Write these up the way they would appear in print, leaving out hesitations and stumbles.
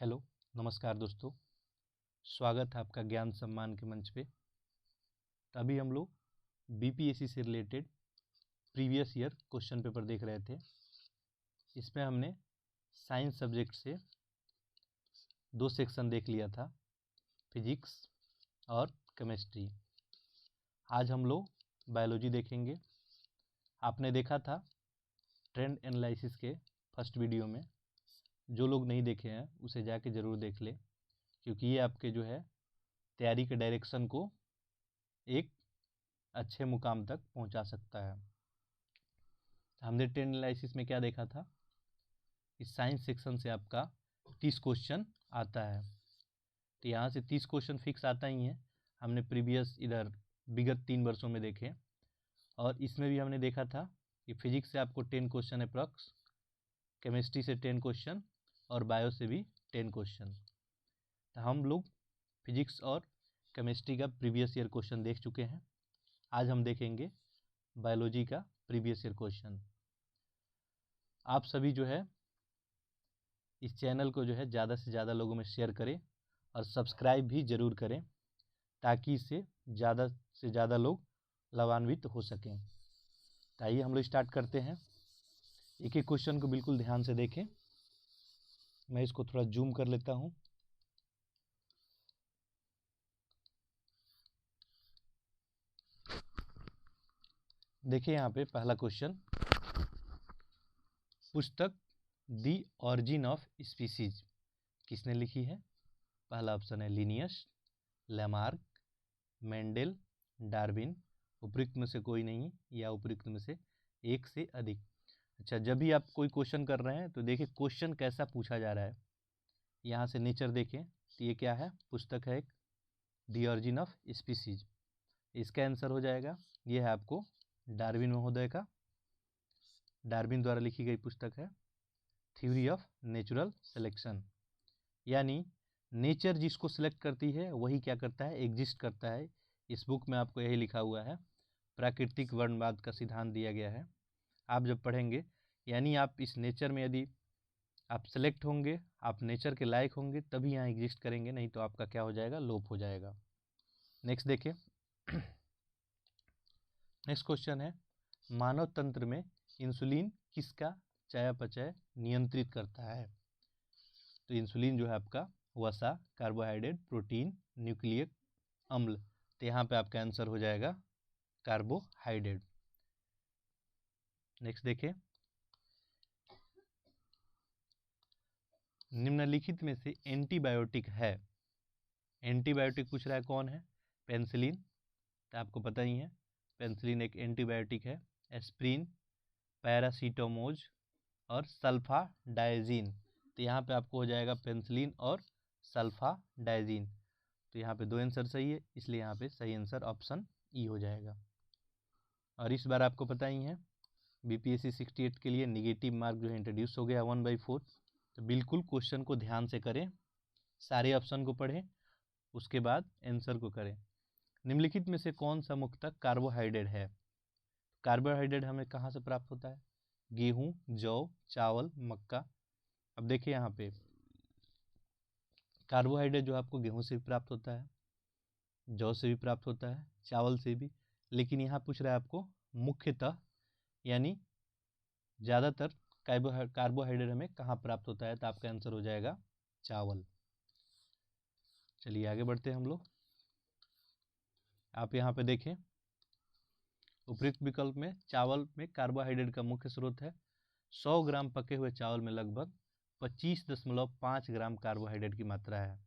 Hello, नमस्कार दोस्तों। स्वागत है आपका ज्ञान सम्मान के मंच पे। तभी हम लोग बीपीएससी से related previous year question paper देख रहे थे। इसमें हमने साइंस सब्जेक्ट से 2 सेक्शन देख लिया था, फिजिक्स और केमिस्ट्री। आज हम लोग बायोलॉजी देखेंगे। आपने देखा था ट्रेंड एनालिसिस के फर्स्ट वीडियो में। जो लोग नहीं देखे हैं उसे जाके ज़रूर देख ले, क्योंकि ये आपके जो है तैयारी के डायरेक्शन को एक अच्छे मुकाम तक पहुंचा सकता है। हमने ट्रेंड एनालिसिस में क्या देखा था, इस साइंस सेक्शन से आपका 30 क्वेश्चन आता है। तो यहाँ से 30 क्वेश्चन फिक्स आता ही है। हमने प्रीवियस इधर विगत 3 वर्षों में देखे, और इसमें भी हमने देखा था कि फिजिक्स से आपको 10 क्वेश्चन अप्रॉक्स, केमिस्ट्री से 10 क्वेश्चन और बायो से भी 10 क्वेश्चन। तो हम लोग फिजिक्स और केमिस्ट्री का प्रीवियस ईयर क्वेश्चन देख चुके हैं। आज हम देखेंगे बायोलॉजी का प्रीवियस ईयर क्वेश्चन। आप सभी जो है इस चैनल को जो है ज़्यादा से ज़्यादा लोगों में शेयर करें और सब्सक्राइब भी ज़रूर करें, ताकि इससे ज़्यादा से ज़्यादा लोग लाभान्वित हो सकें। तो आइए हम लोग स्टार्ट करते हैं। एक एक क्वेश्चन को बिल्कुल ध्यान से देखें। मैं इसको थोड़ा जूम कर लेता हूँ। देखिए यहाँ पे पहला क्वेश्चन, पुस्तक दी ऑरिजिन ऑफ स्पीसीज किसने लिखी है? पहला ऑप्शन है लिनियस, लैमार्क, मेंडल, डार्विन। उपयुक्त में से कोई नहीं या उपयुक्त में से एक से अधिक। अच्छा, जब भी आप कोई क्वेश्चन कर रहे हैं तो देखिए क्वेश्चन कैसा पूछा जा रहा है। यहाँ से नेचर देखें तो ये क्या है, पुस्तक है एक, दी ऑरिजिन ऑफ स्पीसीज। इसका आंसर हो जाएगा, ये है आपको डार्विन महोदय का, डार्विन द्वारा लिखी गई पुस्तक है थ्योरी ऑफ नेचुरल सिलेक्शन। यानी नेचर जिसको सिलेक्ट करती है वही क्या करता है, एग्जिस्ट करता है। इस बुक में आपको यही लिखा हुआ है, प्राकृतिक वर्णवाद का सिद्धांत दिया गया है। आप जब पढ़ेंगे, यानी आप इस नेचर में यदि आप सेलेक्ट होंगे, आप नेचर के लायक होंगे, तभी यहाँ एग्जिस्ट करेंगे, नहीं तो आपका क्या हो जाएगा, लोप हो जाएगा। नेक्स्ट देखिए। नेक्स्ट क्वेश्चन है, मानव तंत्र में इंसुलिन किसका चयापचय नियंत्रित करता है? तो इंसुलिन जो है आपका वसा, कार्बोहाइड्रेट, प्रोटीन, न्यूक्लियक अम्ल। तो यहाँ पे आपका आंसर हो जाएगा कार्बोहाइड्रेट। नेक्स्ट देखें, निम्नलिखित में से एंटीबायोटिक है, एंटीबायोटिक पूछ रहा है कौन है? पेनिसिलिन, तो आपको पता ही है पेनिसिलिन एक एंटीबायोटिक है। एस्प्रिन, पैरासीटामोल और सल्फाडाइजीन। तो यहाँ पे आपको हो जाएगा पेनिसिलिन और सल्फाडाइजीन। तो यहाँ पे 2 आंसर सही है, इसलिए यहाँ पे सही आंसर ऑप्शन ई हो जाएगा। और इस बार आपको पता ही है बीपीएससी 68 के लिए निगेटिव मार्क जो है इंट्रोड्यूस हो गया 1/4। तो बिल्कुल क्वेश्चन को ध्यान से करें, सारे ऑप्शन को पढ़ें, उसके बाद आंसर को करें। निम्नलिखित में से कौन सा मुख्यतः कार्बोहाइड्रेट है? कार्बोहाइड्रेट हमें कहाँ से प्राप्त होता है? गेहूं, जौ, चावल, मक्का। अब देखिए यहाँ पे कार्बोहाइड्रेट जो आपको गेहूं से भी प्राप्त होता है, जौ से भी प्राप्त होता है, चावल से भी, लेकिन यहाँ पूछ रहा है आपको मुख्यतः, यानी ज़्यादातर कार्बोहाइड्रेट हमें कहाँ प्राप्त होता है? तो आपका आंसर हो जाएगा चावल। चलिए आगे बढ़ते हैं हम लोग। आप यहाँ पे देखें, उपयुक्त विकल्प में चावल में कार्बोहाइड्रेट का मुख्य स्रोत है। 100 ग्राम पके हुए चावल में लगभग 25.5 ग्राम कार्बोहाइड्रेट की मात्रा है।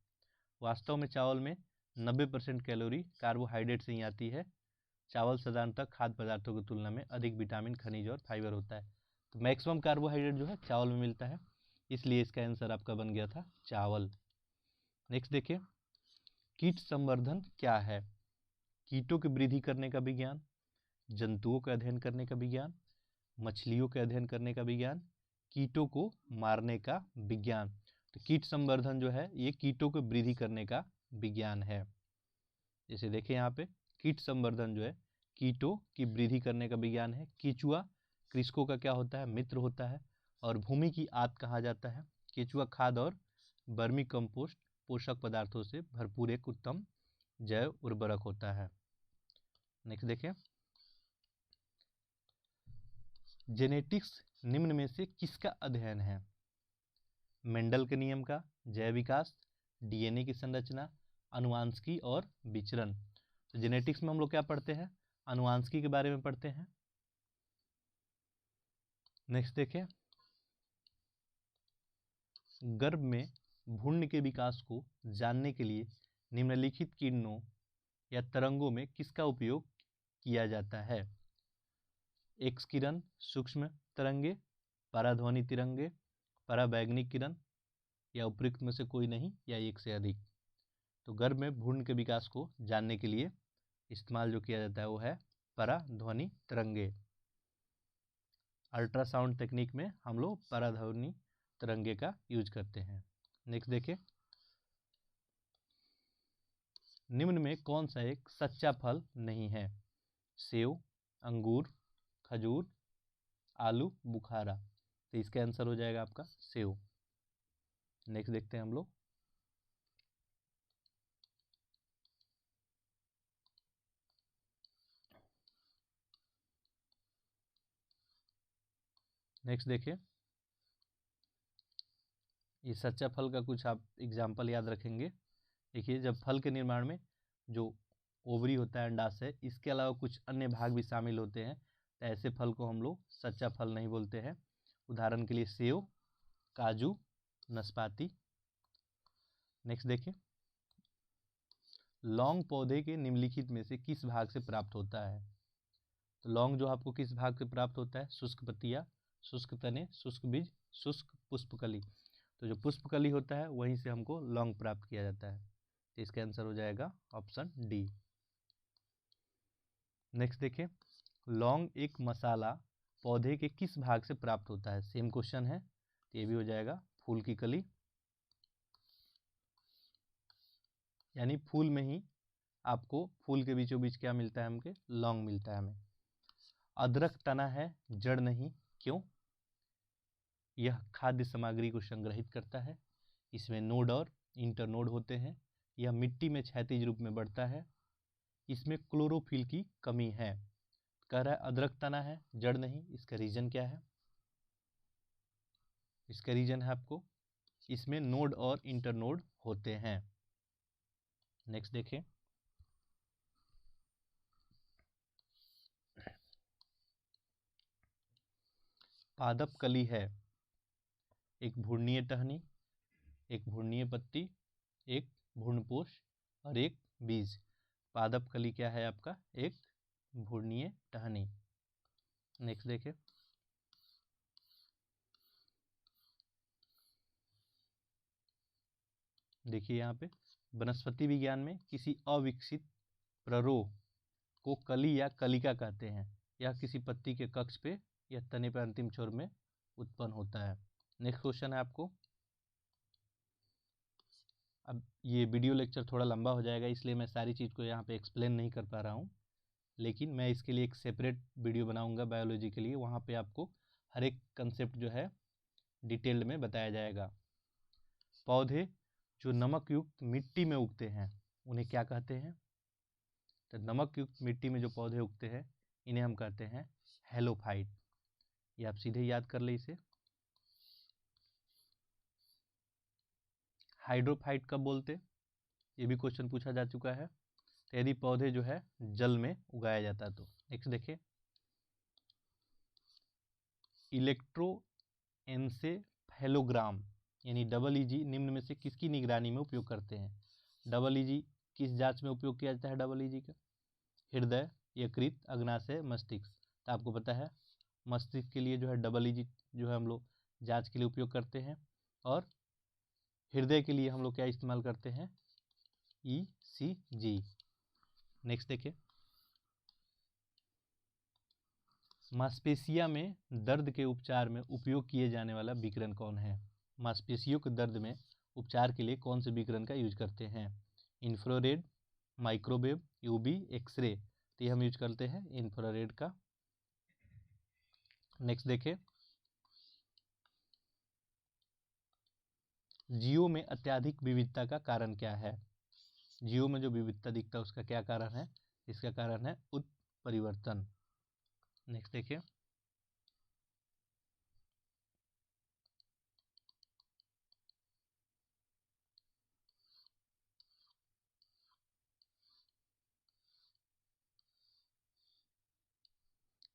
वास्तव में चावल में 90% कैलोरी कार्बोहाइड्रेट से ही आती है। चावल साधारणतः खाद्य पदार्थों की तुलना में अधिक विटामिन, खनिज और फाइबर होता है। तो मैक्सिमम कार्बोहाइड्रेट जो है चावल में मिलता है, इसलिए इसका आंसर आपका बन गया था चावल। नेक्स्ट देखिए, कीट संवर्धन क्या है? कीटों की वृद्धि करने का विज्ञान, जंतुओं का अध्ययन करने का विज्ञान, मछलियों के अध्ययन करने का विज्ञान, कीटों को मारने का विज्ञान। तो कीट संवर्धन जो है ये कीटों को वृद्धि करने का विज्ञान है। जैसे देखिए यहाँ पे कीट संवर्धन जो है कीटों की वृद्धि करने का विज्ञान है। केचुआ कृषकों का क्या होता है, मित्र होता है। और भूमि की आत कहा जाता है। केचुआ खाद और वर्मी कंपोस्ट पोषक पदार्थों से भरपूर एक उत्तम जैव उर्वरक होता है। नेक्स्ट देखिए, जेनेटिक्स निम्न में से किसका अध्ययन है? मेंडल के नियम का, जैव विकास, डीएनए की संरचना, अनुवांशिकी और विचरण। तो जेनेटिक्स में हम लोग क्या पढ़ते हैं? अनुवांशिकी के बारे में पढ़ते हैं। नेक्स्ट देखिए, गर्भ में भ्रूण के विकास को जानने के लिए निम्नलिखित किरणों या तरंगों में किसका उपयोग किया जाता है? एक्स किरण, सूक्ष्म तरंगे, पराध्वनि तरंगे, पराबैंगनी किरण, या उपयुक्त में से कोई नहीं या एक से अधिक। तो गर्भ में भ्रूण के विकास को जानने के लिए इस्तेमाल जो किया जाता है वो है पराध्वनि तरंगे। अल्ट्रासाउंड टेक्निक में हम लोग पराध्वनि तरंगे का यूज करते हैं। नेक्स्ट देखिए, निम्न में कौन सा एक सच्चा फल नहीं है? सेव, अंगूर, खजूर, आलू बुखारा। तो इसका आंसर हो जाएगा आपका सेव। नेक्स्ट देखते हैं हम लोग, नेक्स्ट देखिए, ये सच्चा फल का कुछ आप एग्जाम्पल याद रखेंगे। देखिए, जब फल के निर्माण में जो ओवरी होता है, अंडाशय, इसके अलावा कुछ अन्य भाग भी शामिल होते हैं, तो ऐसे फल को हम लोग सच्चा फल नहीं बोलते हैं। उदाहरण के लिए सेव, काजू, नाशपाती। नेक्स्ट देखिए, लौंग पौधे के निम्नलिखित में से किस भाग से प्राप्त होता है? तो लौंग जो आपको किस भाग से प्राप्त होता है? शुष्क पत्तियां, शुष्क तने, शुष्क बीज, शुष्क पुष्पकली। तो जो पुष्पकली होता है वहीं से हमको लौंग प्राप्त किया जाता है। तो इसका आंसर हो जाएगा ऑप्शन डी। नेक्स्ट देखिए, लौंग एक मसाला पौधे के किस भाग से प्राप्त होता है? सेम क्वेश्चन है, तो ये भी हो जाएगा फूल की कली, यानी फूल में ही आपको फूल के बीचों बीच क्या मिलता है? हमके लौंग मिलता है हमें। अदरक तना है, जड़ नहीं, क्यों? यह खाद्य सामग्री को संग्रहित करता है, इसमें नोड और इंटरनोड होते हैं, यह मिट्टी में क्षैतिज रूप में बढ़ता है, इसमें क्लोरोफिल की कमी है। कह रहा है अदरक तना है, जड़ नहीं, इसका रीजन क्या है? इसका रीजन है आपको, इसमें नोड और इंटरनोड होते हैं। नेक्स्ट देखिए, पादप कली है एक भ्रूणीय टहनी, एक भ्रूणीय पत्ती, एक भ्रूणपोष और एक बीज। पादप कली क्या है आपका? एक भ्रूणीय टहनी। नेक्स्ट देखिए, देखिए यहाँ पे वनस्पति विज्ञान में किसी अविकसित प्ररोह को कली या कलिका कहते हैं। यह किसी पत्ती के कक्ष पे या तने पे अंतिम छोर में उत्पन्न होता है। नेक्स्ट क्वेश्चन है आपको, अब ये वीडियो लेक्चर थोड़ा लंबा हो जाएगा, इसलिए मैं सारी चीज़ को यहाँ पे एक्सप्लेन नहीं कर पा रहा हूँ, लेकिन मैं इसके लिए एक सेपरेट वीडियो बनाऊँगा बायोलॉजी के लिए। वहाँ पे आपको हर एक कंसेप्ट जो है डिटेल्ड में बताया जाएगा। पौधे जो नमक युक्त मिट्टी में उगते हैं उन्हें क्या कहते हैं? तो नमक युक्त मिट्टी में जो पौधे उगते हैं इन्हें हम कहते हैं हेलोफाइट। ये आप सीधे याद कर ले इसे। हाइड्रोफाइट कब बोलते? ये भी क्वेश्चन पूछा जा चुका है। तो यदि पौधे जो है जल में उगाया जाता है तो। नेक्स्ट देखिए, इलेक्ट्रोएन्सेफेलोग्राम यानी EEG निम्न में से किसकी निगरानी में उपयोग करते हैं? EEG किस जांच में उपयोग किया जाता है? EEG का हृदय, यकृत, अग्नाशय, मस्तिष्क। तो आपको पता है मस्तिष्क के लिए जो है EEG जो है हम लोग जांच के लिए उपयोग करते हैं, और हृदय के लिए हम लोग क्या इस्तेमाल करते हैं? ECG। नेक्स्ट देखिए, मांसपेशिया में दर्द के उपचार में उपयोग किए जाने वाला विकिरण कौन है? मांसपेशियों के दर्द में उपचार के लिए कौन से विकिरण का यूज करते हैं? Infrared, microwave, UV, X ray. तो ये हम यूज करते हैं इंफ्रारेड का। नेक्स्ट देखिए, जीओ में अत्यधिक विविधता का कारण क्या है? जीओ में जो विविधता दिखता है उसका क्या कारण है? इसका कारण है उत्परिवर्तन। नेक्स्ट देखिए,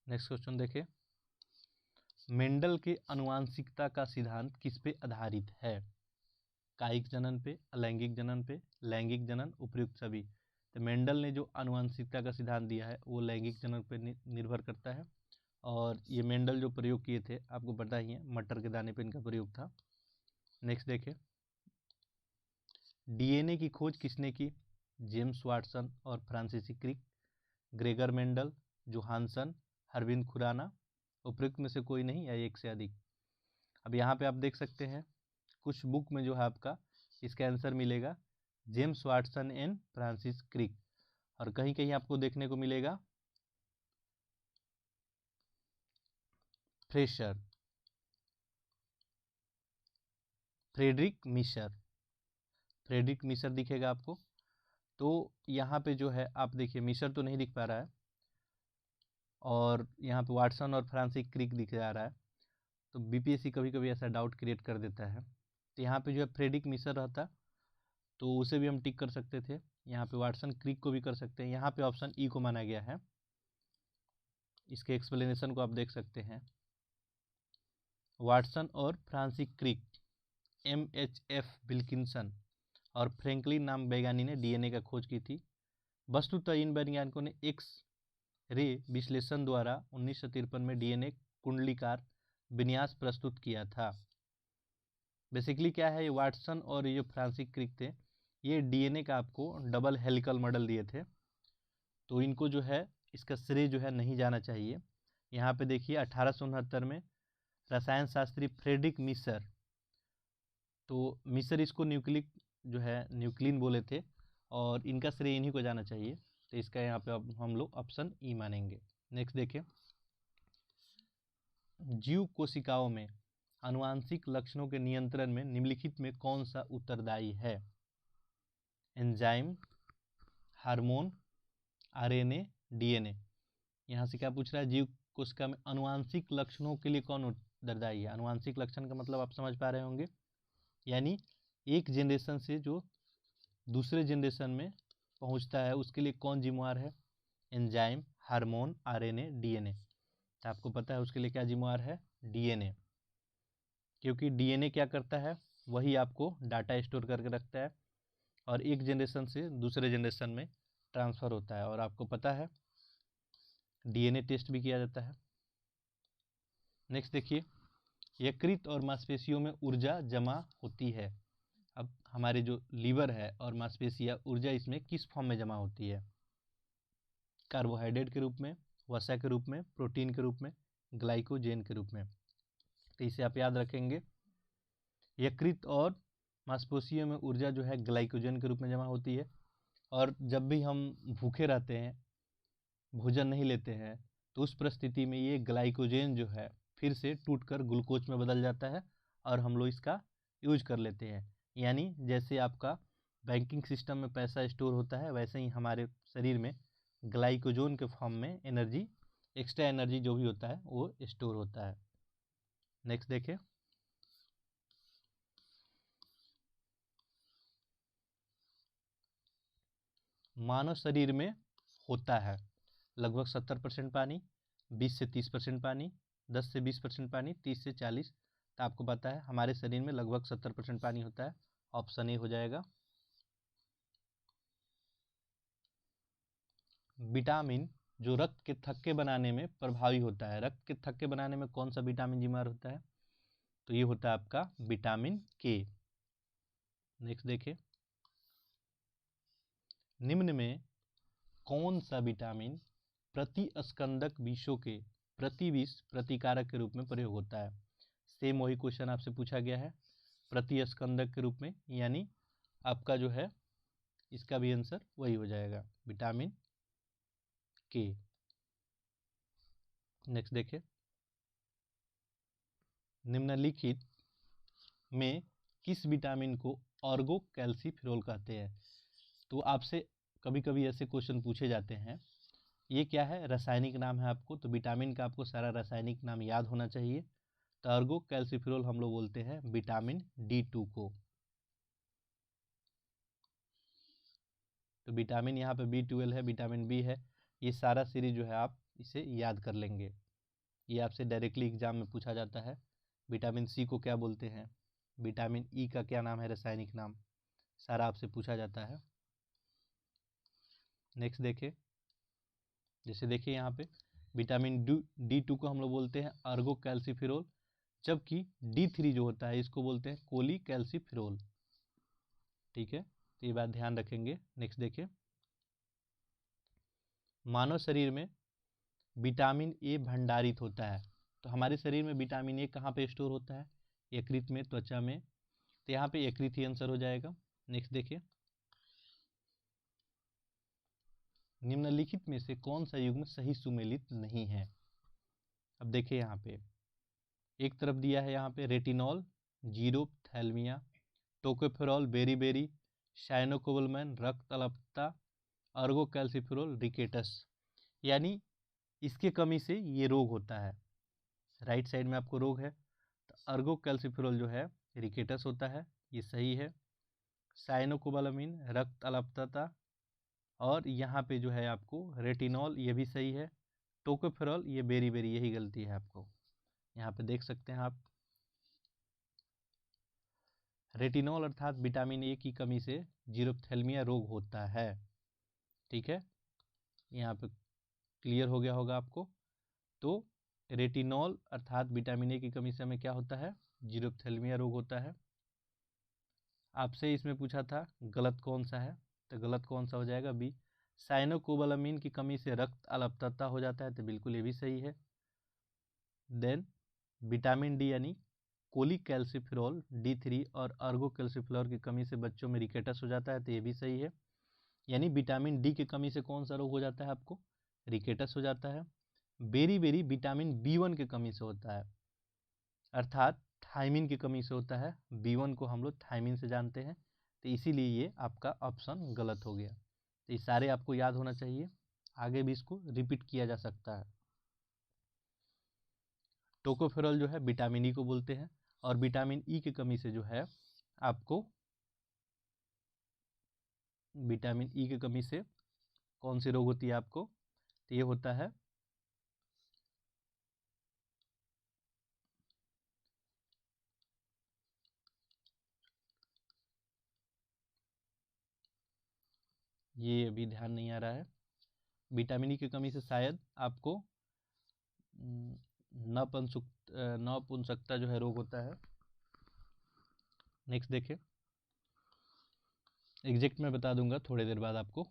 नेक्स्ट क्वेश्चन देखिए, मेंडल के आनुवंशिकता का सिद्धांत किस पे आधारित है? कायिक जनन पे, अलैंगिक जनन पे, लैंगिक जनन, उपयुक्त सभी। तो मेंडल ने जो आनुवंशिकता का सिद्धांत दिया है वो लैंगिक जनन पे निर्भर करता है। और ये मेंडल जो प्रयोग किए थे आपको पता ही है, मटर के दाने पे इनका प्रयोग था। नेक्स्ट देखिए, डीएनए की खोज किसने की? जेम्स वाटसन और Francis Crick, Gregor Mendel, Johannsen, Arvind Khurana, उपयुक्त में से कोई नहीं या एक से अधिक। अब यहाँ पे आप देख सकते हैं कुछ बुक में जो है आपका इसका आंसर मिलेगा James Watson and Francis Crick, और कहीं कहीं आपको देखने को मिलेगा फ्रेडरिक मिशर दिखेगा आपको। तो यहाँ पे जो है आप देखिए मिशर तो नहीं दिख पा रहा है, और यहाँ पे वाटसन और फ्रांसिस क्रिक दिख जा रहा है। तो बीपीएससी कभी कभी ऐसा डाउट क्रिएट कर देता है। तो यहाँ पे जो है फ्रेडरिक मिशर रहता तो उसे भी हम टिक कर सकते थे, यहाँ पे वाटसन क्रिक को भी कर सकते हैं। यहाँ पे ऑप्शन ई को माना गया है। इसके एक्सप्लेनेशन को आप देख सकते हैं। वाटसन और फ्रांसिस क्रिक, MHF विल्किंसन और फ्रैंकलिन नाम वैज्ञानिक ने डीएनए का खोज की थी। वस्तुतः इन वैज्ञानिकों ने एक्स रे विश्लेषण द्वारा 1953 में डीएनए कुंडलीकार विन्यास प्रस्तुत किया था। बेसिकली क्या है, ये वाटसन और ये जो फ्रांसिस क्रिक थे ये डीएनए का आपको डबल हेलिकल मॉडल दिए थे। तो इनको जो है इसका श्रेय जो है नहीं जाना चाहिए। यहाँ पे देखिए 1869 में रसायन शास्त्री फ्रेडरिक मिशर, तो मिशर इसको न्यूक्लिक जो है न्यूक्लिन बोले थे, और इनका श्रेय इन्हीं को जाना चाहिए। तो इसका यहाँ पे अब हम लोग ऑप्शन ई मानेंगे। नेक्स्ट देखिए, जीव कोशिकाओं में आनुवांशिक लक्षणों के नियंत्रण में निम्नलिखित में कौन सा उत्तरदायी है? Enzyme, hormone, RNA, DNA. यहाँ से क्या पूछ रहा है, जीव कोशिका में आनुवांशिक लक्षणों के लिए कौन उत्तरदायी है? आनुवांशिक लक्षण का मतलब आप समझ पा रहे होंगे, यानी एक जनरेशन से जो दूसरे जनरेशन में पहुंचता है उसके लिए कौन जिम्मेवार है? Enzyme, hormone, RNA, DNA. तो आपको पता है उसके लिए क्या जिम्मेवार है? डीएनए। क्योंकि डीएनए क्या करता है, वही आपको डाटा स्टोर करके रखता है और एक जनरेशन से दूसरे जनरेशन में ट्रांसफ़र होता है। और आपको पता है डीएनए टेस्ट भी किया जाता है। नेक्स्ट देखिए, यकृत और मांसपेशियों में ऊर्जा जमा होती है। अब हमारे जो लीवर है और मांसपेशियाँ, ऊर्जा इसमें किस फॉर्म में जमा होती है? कार्बोहाइड्रेट के रूप में, वसा के रूप में, प्रोटीन के रूप में, ग्लाइकोजेन के रूप में। तो इसे आप याद रखेंगे, यकृत और मांसपेशियों में ऊर्जा जो है ग्लाइकोजन के रूप में जमा होती है। और जब भी हम भूखे रहते हैं, भोजन नहीं लेते हैं, तो उस परिस्थिति में ये ग्लाइकोजन जो है फिर से टूटकर ग्लूकोज में बदल जाता है और हम लोग इसका यूज कर लेते हैं। यानी जैसे आपका बैंकिंग सिस्टम में पैसा स्टोर होता है, वैसे ही हमारे शरीर में ग्लाइकोजन के फॉर्म में एनर्जी, एक्स्ट्रा एनर्जी जो भी होता है वो स्टोर होता है। नेक्स्ट देखिए, मानव शरीर में होता है लगभग 70% पानी, 20 से 30% पानी, 10 से 20% पानी, 30 से 40। तो आपको पता है हमारे शरीर में लगभग 70% पानी होता है। ऑप्शन ए हो जाएगा। विटामिन जो रक्त के थक्के बनाने में प्रभावी होता है, रक्त के थक्के बनाने में कौन सा विटामिन जिम्मेदार होता है? तो ये होता है आपका विटामिन के। नेक्स्ट देखिए, निम्न में कौन सा विटामिन प्रतिस्कंदक विषों के प्रतिविष प्रतिकारक के रूप में प्रयोग होता है? सेम वही क्वेश्चन आपसे पूछा गया है, प्रतिस्कंदक के रूप में, यानी आपका जो है इसका भी आंसर वही हो जाएगा, विटामिन के। नेक्स्ट देखिए, निम्नलिखित में किस विटामिन को ऑर्गो कैल्सीफेरोल कहते हैं। तो आपसे कभी कभी ऐसे क्वेश्चन पूछे जाते हैं। ये क्या है, रासायनिक नाम है आपको, तो विटामिन का आपको सारा रासायनिक नाम याद होना चाहिए। तो ऑर्गो कैल्सीफेरोल हम लोग बोलते हैं विटामिन D2 को। तो विटामिन यहाँ पे B12 है, विटामिन बी है, ये सारा सीरीज जो है आप इसे याद कर लेंगे। ये आपसे डायरेक्टली एग्जाम में पूछा जाता है। विटामिन सी को क्या बोलते हैं, विटामिन ई का क्या नाम है, रासायनिक नाम, सारा आपसे पूछा जाता है। नेक्स्ट देखिए, जैसे देखिए यहाँ पे विटामिन D2 को हम लोग बोलते हैं अर्गो कैल्सीफेरोल, जबकि D3 जो होता है इसको बोलते हैं कोली कैल्सीफेरोल। ठीक है, तो ये बात ध्यान रखेंगे। नेक्स्ट देखिए, मानव शरीर में विटामिन ए भंडारित होता है। तो हमारे शरीर में विटामिन ए कहाँ पे स्टोर होता है, यकृत में, त्वचा में। तो यहाँ पे यकृत ही आंसर हो जाएगा। नेक्स्ट देखिए, निम्नलिखित में से कौन सा युग्म सही सुमेलित नहीं है। अब देखिए यहाँ पे एक तरफ दिया है यहाँ पे रेटिनॉल, जीरोप्थैल्मिया, टोकोफेरॉल, बेरीबेरी, साइनोकोबालमैन, रक्त अल्पता, अर्गो कैल्सीफेरोल, रिकेटस। यानी इसके कमी से ये रोग होता है। राइट साइड में आपको रोग है, तो अर्गो कैल्सीफेरोल जो है रिकेटस होता है, ये सही है। साइनोकोबालामिन रक्त अल्पता, और यहाँ पे जो है आपको रेटिनॉल, ये भी सही है। टोकोफेरॉल ये बेरीबेरी, यही गलती है आपको। यहाँ पे देख सकते हैं आप, रेटिनॉल अर्थात विटामिन ए की कमी से जीरोप्थेल्मिया रोग होता है। ठीक है, यहाँ पे क्लियर हो गया होगा आपको। तो रेटिनॉल अर्थात विटामिन ए की कमी से हमें क्या होता है, जीरोप्थेल्मिया रोग होता है। आपसे इसमें पूछा था गलत कौन सा है, तो गलत कौन सा हो जाएगा, बी। साइनोकोबालामिन की कमी से रक्त अल्पता हो जाता है, तो बिल्कुल ये भी सही है। देन विटामिन डी यानी कोली कैल्सीफेरोल D3 और अर्गो कैल्सीफेरोल की कमी से बच्चों में रिकेटस हो जाता है, तो ये भी सही है। यानी विटामिन डी की कमी से कौन सा रोग हो जाता है आपको, रिकेटस हो जाता है। बेरी विटामिन B1 की कमी से होता है, अर्थात थायमिन की कमी से होता है। B1 को हम लोग थायमिन से जानते हैं, तो इसीलिए ये आपका ऑप्शन गलत हो गया। तो ये सारे आपको याद होना चाहिए, आगे भी इसको रिपीट किया जा सकता है। टोकोफेरॉल जो है विटामिन ई को बोलते हैं, और विटामिन ई की कमी से जो है आपको, विटामिन ई की कमी से कौन सी रोग होती है आपको, तो ये होता है ये अभी ध्यान नहीं आ रहा है। विटामिन ई की कमी से शायद आपको नपुंसकता जो है रोग होता है। नेक्स्ट देखिए, एग्जैक्ट मैं बता दूंगा थोड़ी देर बाद आपको।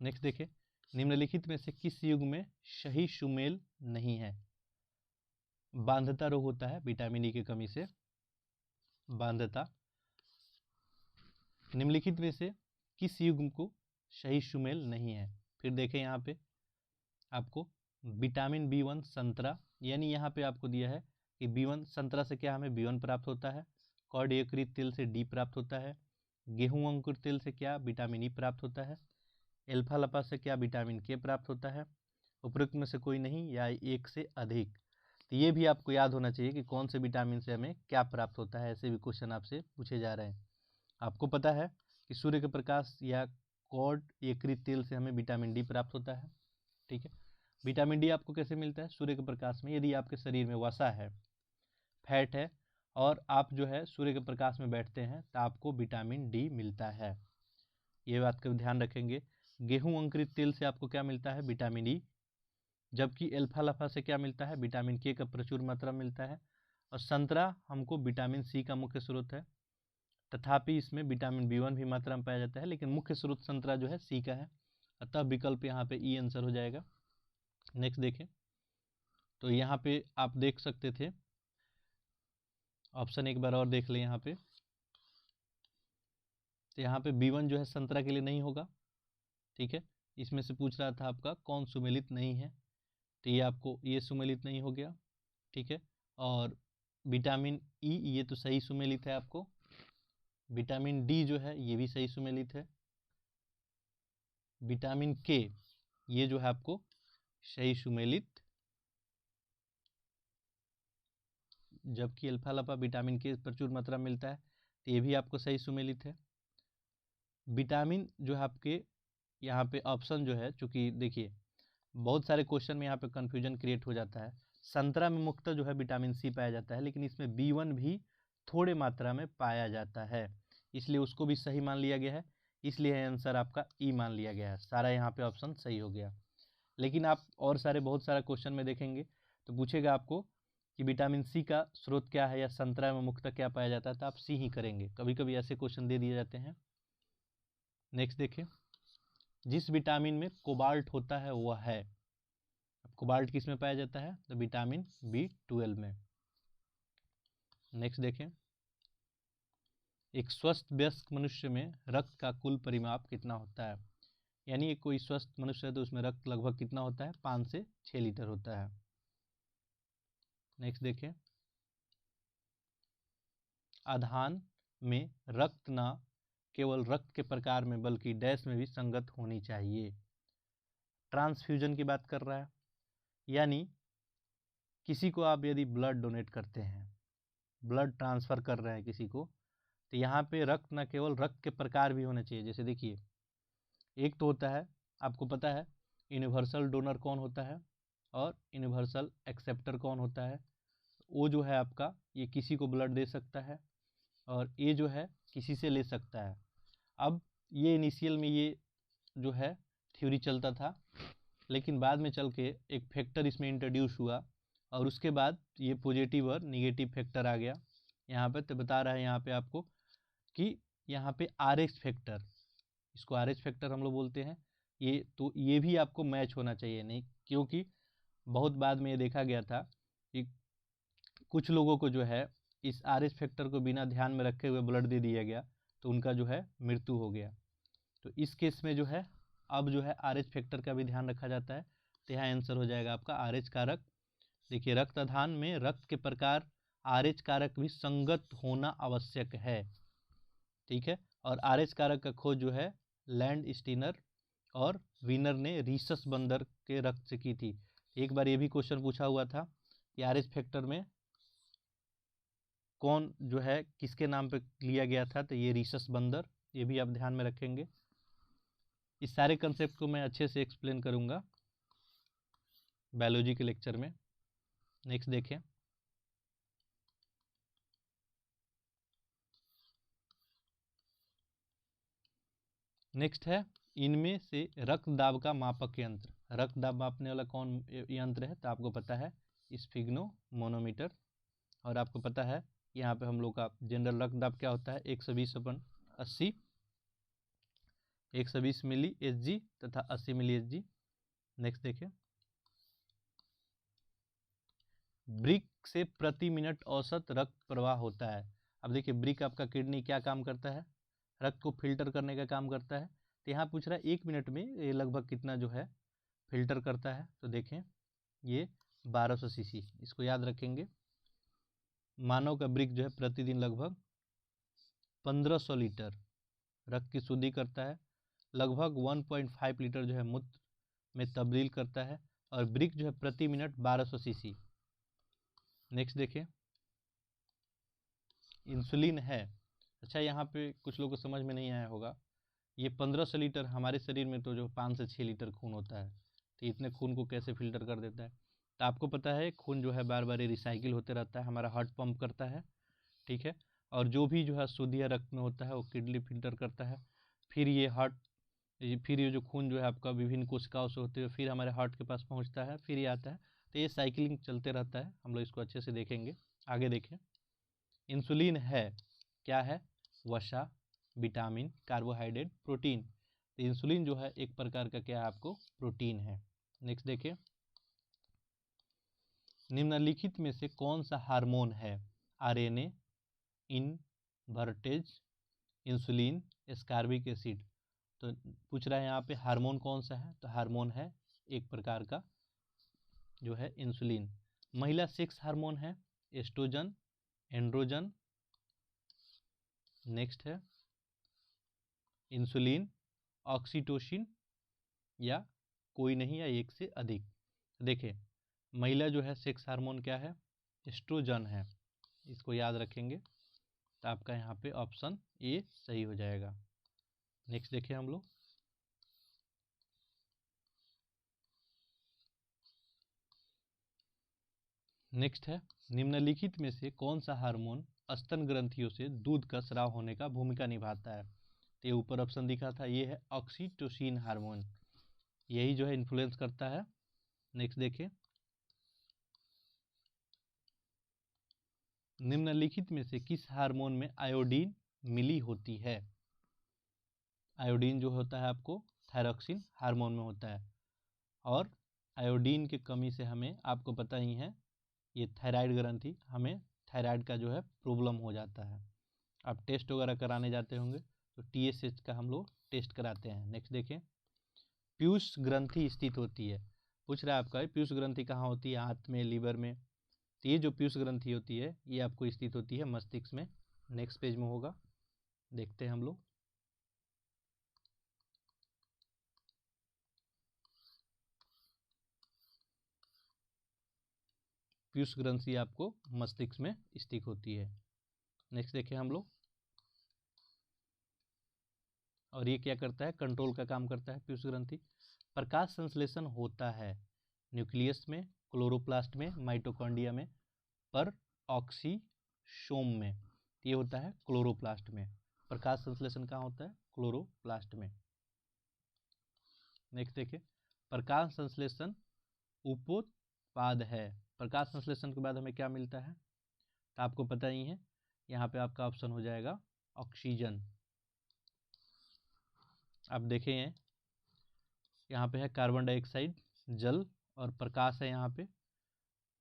नेक्स्ट देखिए, निम्नलिखित में से किस युग में सही सुमेल नहीं है। बांधता रोग होता है विटामिन ई की कमी से, बांधता। निम्नलिखित में से किस युग्म को सही सुमेल नहीं है। फिर देखें यहाँ पे आपको विटामिन B1 संतरा, यानी यहाँ पे आपको दिया है कि B1 संतरा से क्या हमें B1 प्राप्त होता है, कॉड यकृत तेल से D प्राप्त होता है, गेहूं अंकुर तेल से क्या विटामिन ई प्राप्त होता है, एल्फा लपा से क्या विटामिन के प्राप्त होता है, उपरोक्त में से कोई नहीं या एक से अधिक। तो ये भी आपको याद होना चाहिए कि कौन से विटामिन से हमें क्या प्राप्त होता है, ऐसे भी क्वेश्चन आपसे पूछे जा रहे हैं। आपको पता है कि सूर्य के प्रकाश या कॉड यकृत तेल से हमें विटामिन डी प्राप्त होता है। ठीक है, विटामिन डी आपको कैसे मिलता है, सूर्य के प्रकाश में। यदि आपके शरीर में वसा है, फैट है, और आप जो है सूर्य के प्रकाश में बैठते हैं, तो आपको विटामिन डी मिलता है। ये बात का ध्यान रखेंगे। गेहूं अंकुरित तेल से आपको क्या मिलता है, विटामिन ई, जबकि एल्फा लफा से क्या मिलता है, विटामिन के का प्रचुर मात्रा मिलता है। और संतरा हमको विटामिन सी का मुख्य स्रोत है, तथापि इसमें विटामिन B1 भी मात्रा में पाया जाता है, लेकिन मुख्य स्रोत संतरा जो है सी का है, अतः विकल्प यहाँ पे ई आंसर हो जाएगा। नेक्स्ट देखें, तो यहाँ पे आप देख सकते थे ऑप्शन, एक बार और देख लें यहाँ पे। तो यहाँ पे B1 जो है संतरा के लिए नहीं होगा। ठीक है, इसमें से पूछ रहा था आपका कौन सुमेलित नहीं है, तो ये आपको ये सुमेलित नहीं हो गया। ठीक है, और विटामिन ई ये तो सही सुमेलित है आपको। विटामिन डी जो है ये भी सही सुमेलित है। विटामिन के ये जो है आपको सही सुमेलित, जबकि अल्फा लफा विटामिन के प्रचुर मात्रा मिलता है, तो ये भी आपको सही सुमेलित है। विटामिन जो है आपके यहाँ पे ऑप्शन जो है, चूंकि देखिए बहुत सारे क्वेश्चन में यहाँ पे कंफ्यूजन क्रिएट हो जाता है। संतरा में मुख्यतः जो है विटामिन सी पाया जाता है, लेकिन इसमें B1 भी थोड़े मात्रा में पाया जाता है, इसलिए उसको भी सही मान लिया गया है। इसलिए आंसर आपका ई मान लिया गया है। सारा यहाँ पे ऑप्शन सही हो गया। लेकिन आप और सारे बहुत सारा क्वेश्चन में देखेंगे तो पूछेगा आपको कि विटामिन सी का स्रोत क्या है या संतरा में मुख्यतः क्या पाया जाता है, तो आप सी ही करेंगे। कभी कभी ऐसे क्वेश्चन दे दिए जाते हैं। नेक्स्ट देखिए, जिस विटामिन में कोबाल्ट होता है वह है। अब कोबाल्ट किस में पाया जाता है, तो विटामिन B12 में। नेक्स्ट देखें, एक स्वस्थ वयस्क मनुष्य में रक्त का कुल परिमाप कितना होता है। यानी कोई स्वस्थ मनुष्य है तो उसमें रक्त लगभग कितना होता है, 5 से 6 लीटर होता है। नेक्स्ट देखें, आधान में रक्त न केवल रक्त के प्रकार में बल्कि डैश में भी संगत होनी चाहिए। ट्रांसफ्यूजन की बात कर रहा है, यानी किसी को आप यदि ब्लड डोनेट करते हैं, ब्लड ट्रांसफ़र कर रहे हैं किसी को, तो यहाँ पे रक्त न केवल रक्त के प्रकार भी होने चाहिए। जैसे देखिए, एक तो होता है, आपको पता है यूनिवर्सल डोनर कौन होता है और यूनिवर्सल एक्सेप्टर कौन होता है। वो जो है आपका, ये किसी को ब्लड दे सकता है और ये जो है किसी से ले सकता है। अब ये इनिशियल में ये जो है थ्योरी चलता था, लेकिन बाद में चल के एक फैक्टर इसमें इंट्रोड्यूस हुआ और उसके बाद ये पॉजिटिव और निगेटिव फैक्टर आ गया यहाँ पे। तो बता रहा है यहाँ पे आपको कि यहाँ पे RH फैक्टर, इसको RH फैक्टर हम लोग बोलते हैं। ये तो ये भी आपको मैच होना चाहिए, नहीं क्योंकि बहुत बाद में ये देखा गया था कि कुछ लोगों को जो है इस RH फैक्टर को बिना ध्यान में रखे हुए ब्लड दे दिया गया, तो उनका जो है मृत्यु हो गया। तो इस केस में जो है अब जो है RH फैक्टर का भी ध्यान रखा जाता है। तो यहाँ आंसर हो जाएगा आपका RH कारक। देखिए, रक्त आधान में रक्त के प्रकार RH कारक भी संगत होना आवश्यक है, ठीक है। और RH कारक का खोज जो है लैंड स्टीनर और विनर ने रीसस बंदर के रक्त से की थी। एक बार ये भी क्वेश्चन पूछा हुआ था कि RH फैक्टर में कौन जो है किसके नाम पे लिया गया था, तो ये रीसस बंदर। ये भी आप ध्यान में रखेंगे। इस सारे कंसेप्ट को मैं अच्छे से एक्सप्लेन करूंगा बायोलॉजी के लेक्चर में। नेक्स्ट देखें, नेक्स्ट है इनमें से रक्त दाब का मापक यंत्र। रक्त दाब मापने वाला कौन यंत्र है, तो आपको पता है स्फिग्नोमोनोमीटर। और आपको पता है यहाँ पे हम लोग का जनरल रक्त दाब क्या होता है, 120/80, 120 मिली Hg तथा 80 मिली Hg। नेक्स्ट देखिए, ब्रिक से प्रति मिनट औसत रक्त प्रवाह होता है। अब देखिए, ब्रिक आपका किडनी क्या काम करता है, रक्त को फिल्टर करने का काम करता है। तो यहाँ पूछ रहा है 1 मिनट में ये लगभग कितना जो है फिल्टर करता है। तो देखें, ये 1200 cc, इसको याद रखेंगे। मानव का ब्रिक जो है प्रतिदिन लगभग 1500 लीटर रक्त की शुद्धि करता है, लगभग 1.5 लीटर जो है मूत्र में तब्दील करता है, और ब्रिक जो है प्रति मिनट 1200 cc। नेक्स्ट देखें, इंसुलिन है। अच्छा, यहाँ पे कुछ लोगों को समझ में नहीं आया होगा, ये 1500 लीटर हमारे शरीर में तो जो 5 से 6 लीटर खून होता है, तो इतने खून को कैसे फिल्टर कर देता है। तो आपको पता है खून जो है बार बार रिसाइकिल होते रहता है, हमारा हार्ट पंप करता है, ठीक है। और जो भी जो है अशुद्धियाँ रक्त में होता है वो किडनी फिल्टर करता है। फिर ये हार्ट, फिर ये जो खून जो है आपका विभिन्न कोशिकाओं से होते हुए फिर हमारे हार्ट के पास पहुँचता है, फिर ये आता है। तो ये साइकिलिंग चलते रहता है, हम लोग इसको अच्छे से देखेंगे। आगे देखें, इंसुलिन है क्या है, वसा, विटामिन, कार्बोहाइड्रेट, प्रोटीन। तो इंसुलिन जो है एक प्रकार का क्या है आपको प्रोटीन है। नेक्स्ट देखिए, निम्नलिखित में से कौन सा हार्मोन है, RNA, invertase, insulin, ascorbic acid. तो पूछ रहा है यहाँ पे हार्मोन कौन सा है, तो हार्मोन है एक प्रकार का जो है इंसुलिन। महिला सेक्स हार्मोन है एस्ट्रोजन, एंड्रोजन, नेक्स्ट है इंसुलिन, ऑक्सीटोसिन या कोई नहीं या एक से अधिक। देखिए महिला जो है सेक्स हार्मोन क्या है, एस्ट्रोजन है, इसको याद रखेंगे तो आपका यहाँ पे ऑप्शन ए सही हो जाएगा। नेक्स्ट देखिए हम लोग, नेक्स्ट है निम्नलिखित में से कौन सा हार्मोन स्तन ग्रंथियों से दूध का स्राव होने का भूमिका निभाता है। तो ये ऊपर ऑप्शन दिखा था, ये है ऑक्सीटोसिन हार्मोन, यही जो है इन्फ्लुएंस करता है। नेक्स्ट देखिए, निम्नलिखित में से किस हार्मोन में आयोडीन मिली होती है। आयोडीन जो होता है आपको थायरॉक्सिन हार्मोन में होता है, और आयोडीन की कमी से हमें, आपको पता ही है, ये थायराइड ग्रंथि, हमें थायराइड का जो है प्रॉब्लम हो जाता है। आप टेस्ट वगैरह कराने जाते होंगे तो TSH का हम लोग टेस्ट कराते हैं। नेक्स्ट देखें, पीयूष ग्रंथि स्थित होती है, पूछ रहा है आपका पीयूष ग्रंथि कहाँ होती है, हाथ में, लीवर में। तो ये जो पीयूष ग्रंथि होती है ये आपको स्थित होती है मस्तिष्क में। नेक्स्ट पेज में होगा, देखते हैं हम लोग। पीयूष ग्रंथि आपको मस्तिष्क में स्थित होती है। नेक्स्ट देखें हम लोग, और ये क्या करता है, कंट्रोल का काम करता है पीयूष ग्रंथि। प्रकाश संश्लेषण होता है न्यूक्लियस में, क्लोरोप्लास्ट में, माइटोकॉन्ड्रिया में, पर ऑक्सीसोम में। ये होता है क्लोरोप्लास्ट में। प्रकाश संश्लेषण कहाँ होता है, क्लोरोप्लास्ट में। नेक्स्ट देखिए, प्रकाश संश्लेषण उपोत्पाद है। प्रकाश संश्लेषण के बाद हमें क्या मिलता है, तो आपको पता ही है, यहाँ पे आपका ऑप्शन हो जाएगा ऑक्सीजन। अब देखें यहाँ पे है कार्बन डाइऑक्साइड, जल और प्रकाश है। यहाँ पे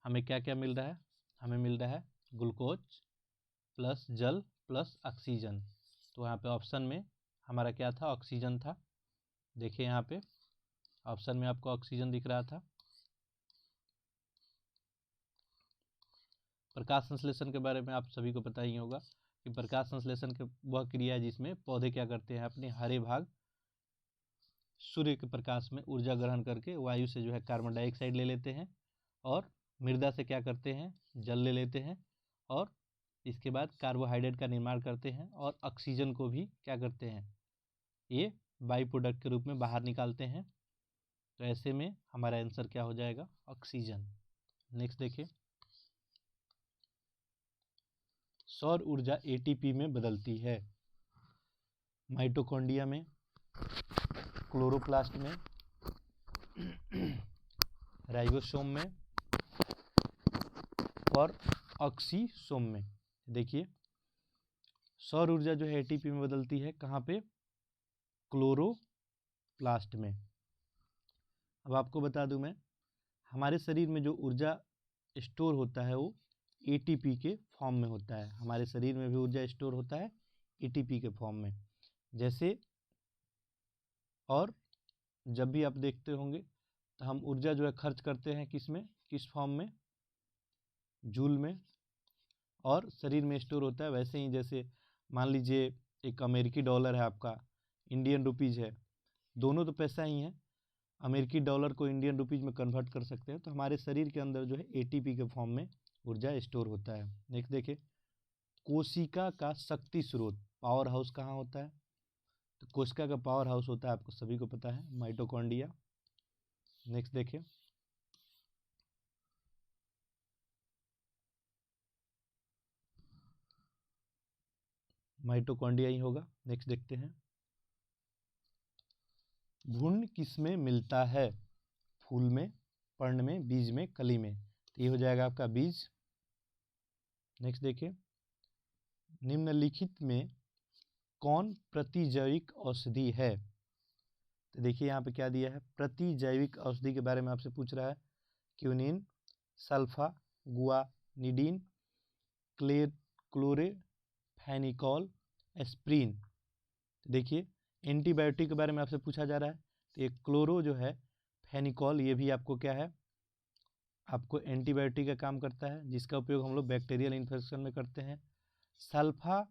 हमें क्या क्या मिल रहा है, हमें मिल रहा है ग्लूकोज प्लस जल प्लस ऑक्सीजन। तो यहाँ पे ऑप्शन में हमारा क्या था, ऑक्सीजन था। देखिए यहाँ पे ऑप्शन में आपको ऑक्सीजन दिख रहा था। प्रकाश संश्लेषण के बारे में आप सभी को पता ही होगा कि प्रकाश संश्लेषण के वह क्रिया है जिसमें पौधे क्या करते हैं, अपने हरे भाग सूर्य के प्रकाश में ऊर्जा ग्रहण करके वायु से जो है कार्बन डाइऑक्साइड ले लेते हैं, और मृदा से क्या करते हैं, जल ले लेते हैं, और इसके बाद कार्बोहाइड्रेट का निर्माण करते हैं, और ऑक्सीजन को भी क्या करते हैं, ये बाई प्रोडक्ट के रूप में बाहर निकालते हैं। तो ऐसे में हमारा आंसर क्या हो जाएगा, ऑक्सीजन। नेक्स्ट देखिए, सौर ऊर्जा ATP में बदलती है माइटोकॉन्ड्रिया में, क्लोरोप्लास्ट में, राइबोसोम में और ऑक्सीसोम में। देखिए सौर ऊर्जा जो है ATP में बदलती है कहाँ पे, क्लोरोप्लास्ट में। अब आपको बता दूं मैं, हमारे शरीर में जो ऊर्जा स्टोर होता है वो ATP के फॉर्म में होता है। हमारे शरीर में भी ऊर्जा स्टोर होता है ATP के फॉर्म में। जैसे, और जब भी आप देखते होंगे तो हम ऊर्जा जो है खर्च करते हैं किस में, किस फॉर्म में, जूल में, और शरीर में स्टोर होता है। वैसे ही जैसे मान लीजिए एक अमेरिकी डॉलर है आपका, इंडियन रुपीज़ है, दोनों तो पैसा ही है, अमेरिकी डॉलर को इंडियन रुपीज़ में कन्वर्ट कर सकते हैं। तो हमारे शरीर के अंदर जो है ATP के फॉर्म में ऊर्जा स्टोर होता है। नेक्स्ट देखिए, कोशिका का शक्ति स्रोत, पावर हाउस कहाँ होता है, तो कोशिका का पावर हाउस होता है, आपको सभी को पता है, माइटोकॉन्ड्रिया। नेक्स्ट देखिए, माइटोकॉन्ड्रिया ही होगा। नेक्स्ट देखते हैं, भ्रूण किसमें मिलता है, फूल में, पर्ण में, बीज में, कली में। तो ये हो जाएगा आपका बीज। नेक्स्ट देखिए, निम्नलिखित में कौन प्रतिजैविक औषधि है। तो देखिए यहाँ पे क्या दिया है, प्रतिजैविक औषधि के बारे में आपसे पूछ रहा है, क्यूनिन, सल्फा, गुआनिडीन, क्लोरेफेनिकॉल, एस्प्रिन। देखिए एंटीबायोटिक के बारे में आपसे पूछा जा रहा है, तो ये क्लोरो जो है फेनिकॉल, ये भी आपको क्या है, आपको एंटीबायोटिक का काम करता है, जिसका उपयोग हम लोग बैक्टीरियल इन्फेक्शन में करते हैं। सल्फा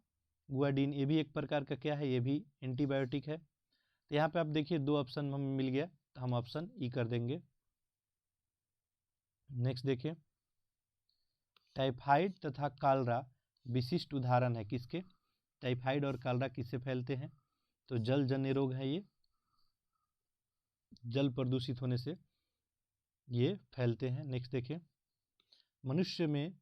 गुआडीन, ये भी एक प्रकार का क्या है, ये भी एंटीबायोटिक है। तो यहाँ पे आप देखिए 2 ऑप्शन हमें मिल गया, तो हम ऑप्शन ई कर देंगे। नेक्स्ट देखिए, टाइफाइड तथा कालरा विशिष्ट उदाहरण है किसके? टाइफाइड और कालरा किससे फैलते हैं? तो जल जन्य रोग है, ये जल प्रदूषित होने से ये फैलते हैं। नेक्स्ट देखिए, मनुष्य में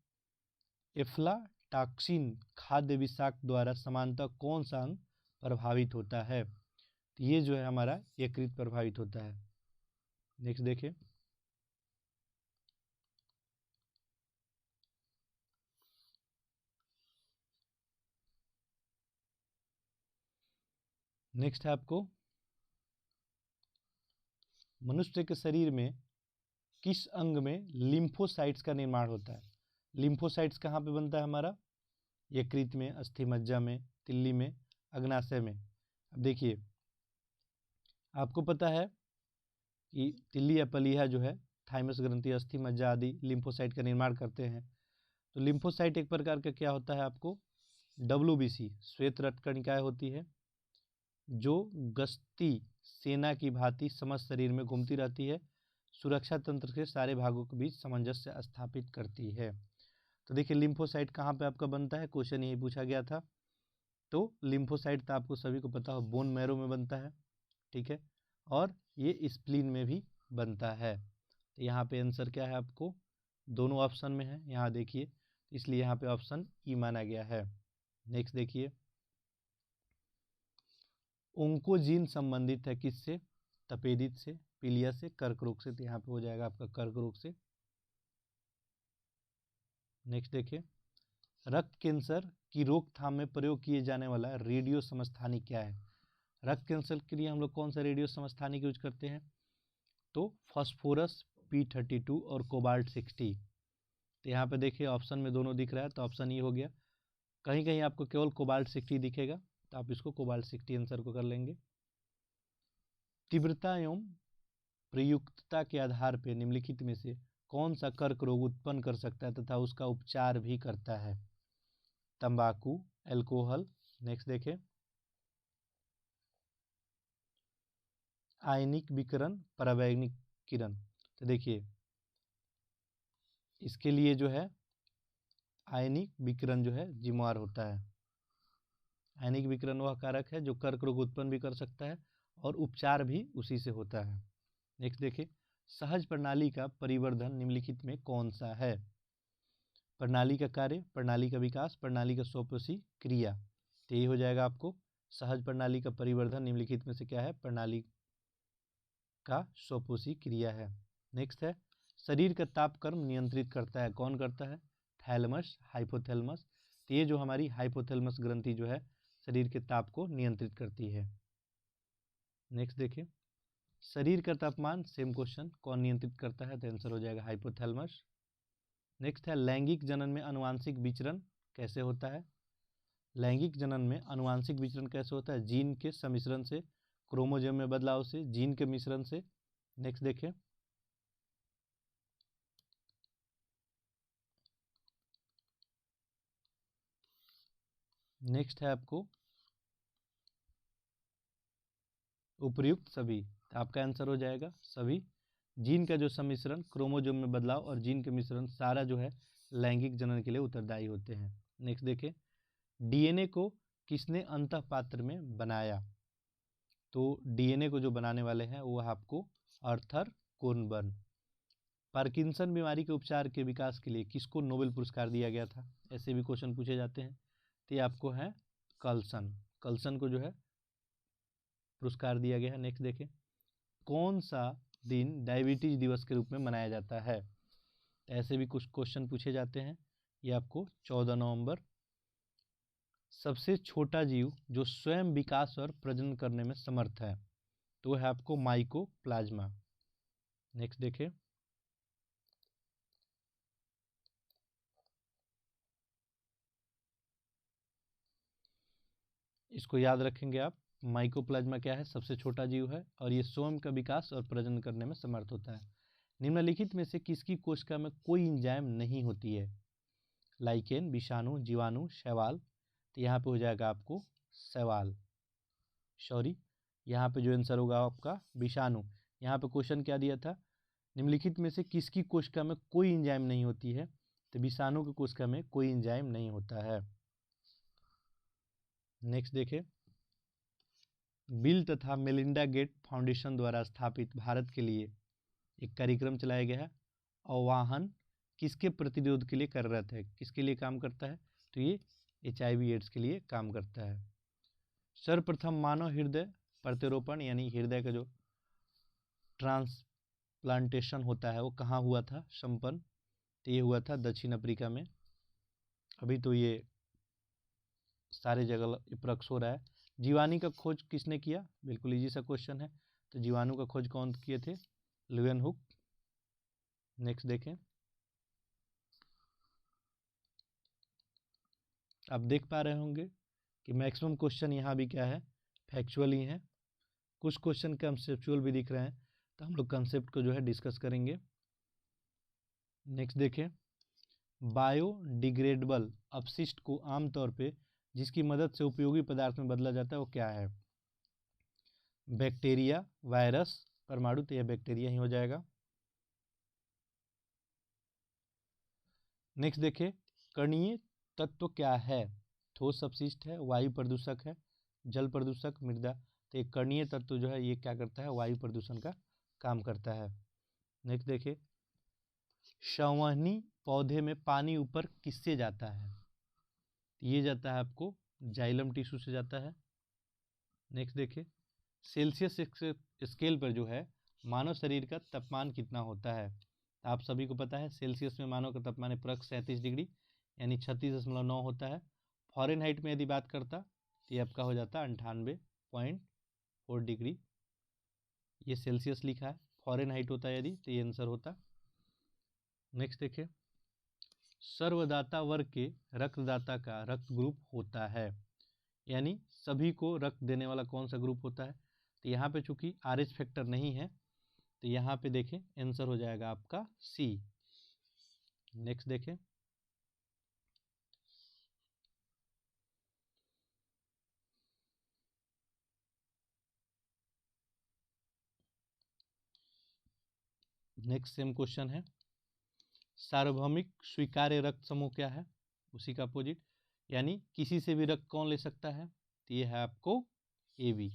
एफ्लाटॉक्सिन खाद्य विषाक्त द्वारा समानतः कौन सा अंग प्रभावित होता है? तो ये जो है हमारा यकृत प्रभावित होता है। नेक्स्ट देखिए, नेक्स्ट है आपको, मनुष्य के शरीर में किस अंग में लिम्फोसाइट्स का निर्माण होता है? लिम्फोसाइट्स कहाँ पे बनता है हमारा? यकृत में, अस्थि मज्जा में, तिल्ली में, अग्नाशय में। अब देखिए, आपको पता है कि तिल्ली या पलीहा जो है थाइमस ग्रंथि, अस्थि मज्जा आदि लिम्फोसाइट का निर्माण करते हैं। तो लिम्फोसाइट एक प्रकार का क्या होता है आपको? WBC श्वेत रक्तकणिकाएं होती है, जो गश्ती सेना की भांति समस्त शरीर में घूमती रहती है, सुरक्षा तंत्र के सारे भागों के बीच सामंजस्य स्थापित करती है। तो देखिए, लिम्फोसाइट कहाँ पे आपका बनता है? क्वेश्चन यही पूछा गया था। तो लिम्फोसाइट तो आपको सभी को पता हो बोन मैरो में बनता है, ठीक है, और ये स्प्लीन में भी बनता है। तो यहाँ पे आंसर क्या है आपको? दोनों ऑप्शन में है, यहाँ देखिए, इसलिए यहाँ पे ऑप्शन ई माना गया है। नेक्स्ट देखिए, ओंकोजीन संबंधित है किससे? तपेदिक से, पीलिया से, कर्क रोग से। तो यहाँ पे हो जाएगा आपका कर्क रोग से। नेक्स्ट देखिए, रक्त कैंसर की रोकथाम में प्रयोग किए जाने वाला रेडियो समस्थानिक क्या है? रक्त कैंसर के लिए हम लोग कौन सा रेडियो समस्थानिक यूज करते हैं? तो फास्फोरस P32 और कोबाल्ट 60। तो यहाँ पे देखिए ऑप्शन में दोनों दिख रहा है, तो ऑप्शन ये हो गया। कहीं कहीं आपको केवल कोबाल्ट 60 दिखेगा, तो आप इसको कोबाल्ट 60 आंसर को कर लेंगे। तीव्रता एवं प्रयुक्तता के आधार पर निम्नलिखित में से कौन सा कर्क रोग उत्पन्न कर सकता है तथा उसका उपचार भी करता है? तंबाकू, अल्कोहल। नेक्स्ट देखें, आयनिक विकिरण, परावैंगिक किरण। तो देखिए, इसके लिए जो है आयनिक विकिरण जो है जिम्मेवार होता है। आयनिक विकिरण वह कारक है जो कर्क रोग उत्पन्न भी कर सकता है और उपचार भी उसी से होता है। नेक्स्ट देखिए, सहज प्रणाली का परिवर्धन निम्नलिखित में कौन सा है? प्रणाली का कार्य, प्रणाली का विकास, प्रणाली का स्वपोषी क्रिया। तो ये हो जाएगा आपको सहज प्रणाली का परिवर्धन निम्नलिखित में से क्या है? प्रणाली का स्वपोषी क्रिया है। नेक्स्ट है, शरीर का तापक्रम नियंत्रित करता है, कौन करता है? Thalamus, hypothalamus. तो ये जो हमारी हाइपोथैलेमस ग्रंथि जो है शरीर के ताप को नियंत्रित करती है। नेक्स्ट देखिए, शरीर का तापमान, सेम क्वेश्चन, कौन नियंत्रित करता है? तो आंसर हो जाएगा हाइपोथैलेमस। नेक्स्ट है, लैंगिक जनन में अनुवांशिक विचरण कैसे होता है? लैंगिक जनन में अनुवांशिक विचरण कैसे होता है? जीन के सम्मिश्रण से, क्रोमोसोम में बदलाव से, जीन के मिश्रण से। नेक्स्ट देखिए, नेक्स्ट है आपको उपर्युक्त सभी। तो आपका आंसर हो जाएगा सभी। जीन का जो सम्मिश्रण, क्रोमोसोम में बदलाव और जीन के मिश्रण सारा जो है लैंगिक जनन के लिए उत्तरदायी होते हैं। नेक्स्ट देखिए, डीएनए को किसने अंतःपात्र में बनाया? तो डीएनए को जो बनाने वाले हैं वो आपको आर्थर कोनबर्न। पार्किंसन बीमारी के उपचार के विकास के लिए किसको नोबेल पुरस्कार दिया गया था? ऐसे भी क्वेश्चन पूछे जाते हैं। तो ये आपको है कर्ल्सन, कर्ल्सन को जो है पुरस्कार दिया गया है। नेक्स्ट देखें, कौन सा दिन डायबिटीज दिवस के रूप में मनाया जाता है? ऐसे भी कुछ क्वेश्चन पूछे जाते हैं। ये आपको 14 नवंबर। सबसे छोटा जीव जो स्वयं विकास और प्रजनन करने में समर्थ है, तो है आपको माइकोप्लाज्मा। नेक्स्ट देखें, इसको याद रखेंगे आप। माइकोप्लाज्मा क्या है? सबसे छोटा जीव है और ये स्वयं का विकास और प्रजनन करने में समर्थ होता है। निम्नलिखित में से किसकी कोशिका में कोई एंजाइम नहीं होती है? लाइकेन, विषाणु, जीवाणु, शैवाल। तो यहाँ पे हो जाएगा आपको सवाल, सॉरी यहाँ पे जो आंसर होगा आपका विषाणु। यहाँ पे क्वेश्चन क्या दिया था, निम्नलिखित में से किसकी कोशिका में कोई एंजाइम नहीं होती है, तो विषाणु की कोशिका में कोई एंजाइम नहीं होता है। नेक्स्ट देखें, बिल तथा मेलिंडा गेट फाउंडेशन द्वारा स्थापित भारत के लिए एक कार्यक्रम चलाया गया है। आह्वान किसके प्रतिरोध के लिए कार्यरत है, किसके लिए काम करता है, तो ये HIV एड्स के लिए काम करता है। सर्वप्रथम मानव हृदय प्रत्यारोपण यानी हृदय का जो ट्रांसप्लांटेशन होता है वो कहाँ हुआ था संपन्न, तो ये हुआ था दक्षिण अफ्रीका में। अभी तो ये सारे जगह अप्रोक्स हो रहा है। जीवाणु का खोज किसने किया, बिल्कुल इजी सा क्वेश्चन है, तो जीवाणु का खोज कौन किए थे, ल्यूवेनहुक। नेक्स्ट देखें, आप देख पा रहे होंगे कि मैक्सिमम क्वेश्चन यहाँ भी क्या है, फैक्चुअल ही है। कुछ क्वेश्चन कंसेप्चुअल भी दिख रहे हैं, तो हम लोग कंसेप्ट को जो है डिस्कस करेंगे। नेक्स्ट देखें, बायोडिग्रेडेबल अपशिष्ट को आमतौर पे जिसकी मदद से उपयोगी पदार्थ में बदला जाता है वो क्या है, बैक्टीरिया, वायरस, परमाणु, तो यह बैक्टीरिया ही हो जाएगा। नेक्स्ट देखें, कणीय तत्व क्या है, ठोस अपशिष्ट है, वायु प्रदूषक है, जल प्रदूषक, मृदा, तो एक कणीय तत्व जो है ये क्या करता है, वायु प्रदूषण का काम करता है। नेक्स्ट देखिए, संवहनी पौधे में पानी ऊपर किससे जाता है, ये जाता है आपको जाइलम टिश्यू से जाता है। नेक्स्ट देखिए, सेल्सियस स्केल पर जो है मानव शरीर का तापमान कितना होता है, आप सभी को पता है सेल्सियस में मानव का तापमान अप्रॉक्स 37 डिग्री यानी 36.9 होता है। फॉरेनहाइट में यदि बात करता तो ये आपका हो जाता 98.4 डिग्री, ये सेल्सियस लिखा है, फॉरेनहाइट होता है यदि तो ये आंसर होता। नेक्स्ट देखिए, सर्वदाता वर्ग के रक्तदाता का रक्त ग्रुप होता है, यानी सभी को रक्त देने वाला कौन सा ग्रुप होता है, तो यहाँ पे चूंकि RH फैक्टर नहीं है तो यहाँ पे देखें आंसर हो जाएगा आपका C। नेक्स्ट देखें, नेक्स्ट सेम क्वेश्चन है, सार्वभौमिक स्वीकार्य रक्त समूह क्या है, उसी का अपोजिट, यानी किसी से भी रक्त कौन ले सकता है, तो ये है आपको AB,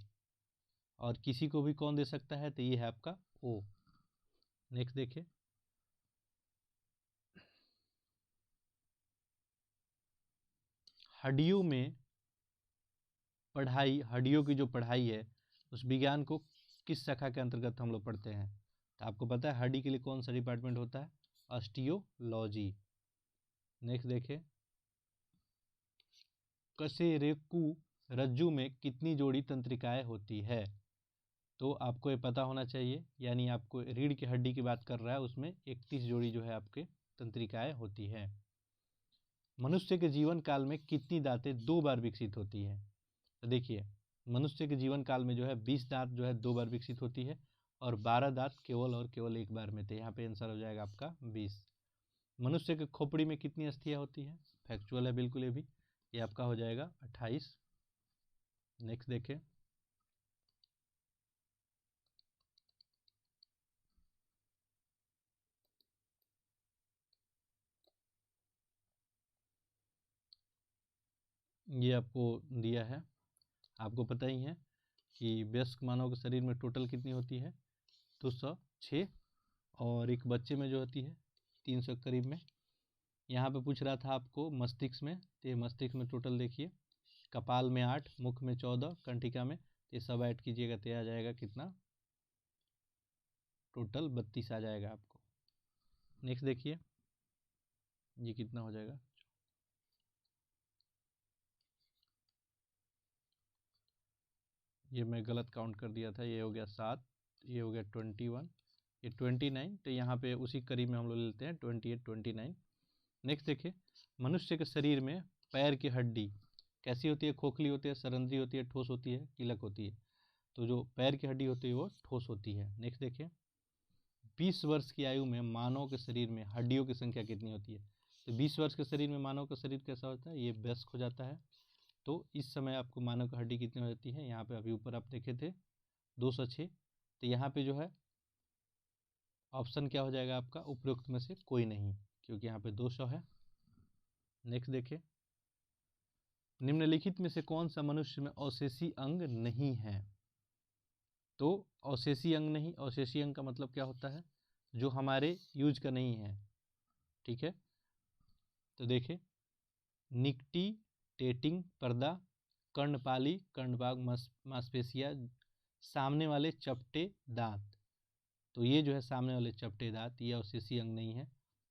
और किसी को भी कौन दे सकता है, तो ये है आपका O। नेक्स्ट देखिए, हड्डियों में पढ़ाई, हड्डियों की जो पढ़ाई है उस विज्ञान को किस शाखा के अंतर्गत हम लोग पढ़ते हैं, तो आपको पता है हड्डी के लिए कौन सा डिपार्टमेंट होता है, ऑस्टियोलॉजी। नेक्स्ट देखिए, कशेरुकी रज्जु में कितनी जोड़ी तंत्रिकाएं होती है, तो आपको ये पता होना चाहिए, यानी आपको रीढ़ की हड्डी की बात कर रहा है, उसमें 31 जोड़ी जो है आपके तंत्रिकाएं होती है। मनुष्य के जीवन काल में कितनी दांतें 2 बार विकसित होती है, तो देखिए मनुष्य के जीवन काल में जो है 20 दांत जो है 2 बार विकसित होती है और 12 दांत केवल और केवल 1 बार में, तो यहाँ पे आंसर हो जाएगा आपका 20। मनुष्य के खोपड़ी में कितनी अस्थियाँ होती है, फैक्चुअल है बिल्कुल ये भी, ये आपका हो जाएगा 28। नेक्स्ट देखें, ये आपको दिया है, आपको पता ही है कि वयस्क मानव के शरीर में टोटल कितनी होती है 206, और एक बच्चे में जो होती है 300 करीब में। यहाँ पे पूछ रहा था आपको मस्तिष्क में, तो ये मस्तिष्क में टोटल देखिए, कपाल में 8, मुख में 14, कंठिका में, तो ये सब ऐड कीजिएगा तो आ जाएगा कितना, टोटल 32 आ जाएगा आपको। नेक्स्ट देखिए, ये कितना हो जाएगा, ये मैं गलत काउंट कर दिया था, ये हो गया 7, ये हो गया 21, ये 29, तो यहाँ पे उसी करीब में हम लोग लेते हैं 28, 29। नेक्स्ट देखिए, मनुष्य के शरीर में पैर की हड्डी कैसी होती है, खोखली होती है, सरंध्री होती है, ठोस होती है, कीलक होती है, तो जो पैर की हड्डी होती है वो ठोस होती है। नेक्स्ट देखिए, 20 वर्ष की आयु में मानव के शरीर में हड्डियों की संख्या कितनी होती है, तो 20 वर्ष के शरीर में मानव का शरीर कैसा होता है, ये वयस्क हो जाता है। तो इस समय आपको मानव की हड्डी कितनी हो जाती है, यहाँ पे अभी ऊपर आप देखे थे 206, तो यहाँ पे जो है ऑप्शन क्या हो जाएगा आपका, उपरोक्त में से कोई नहीं, क्योंकि यहाँ पे 200 है। नेक्स्ट देखिए, निम्नलिखित में से कौन सा मनुष्य में अवशेषी अंग नहीं है। तो अवशेषी अंग नहीं, अवशेषी अंग का मतलब क्या होता है, जो हमारे यूज का नहीं है, ठीक है। तो देखिए, निकटिटेटिंग पर्दा, कर्णपाली कर्णभाग मांसपेशियां, सामने वाले चपटे दांत। तो ये जो है सामने वाले चपटे दांत, ये अवशेषी अंग नहीं है।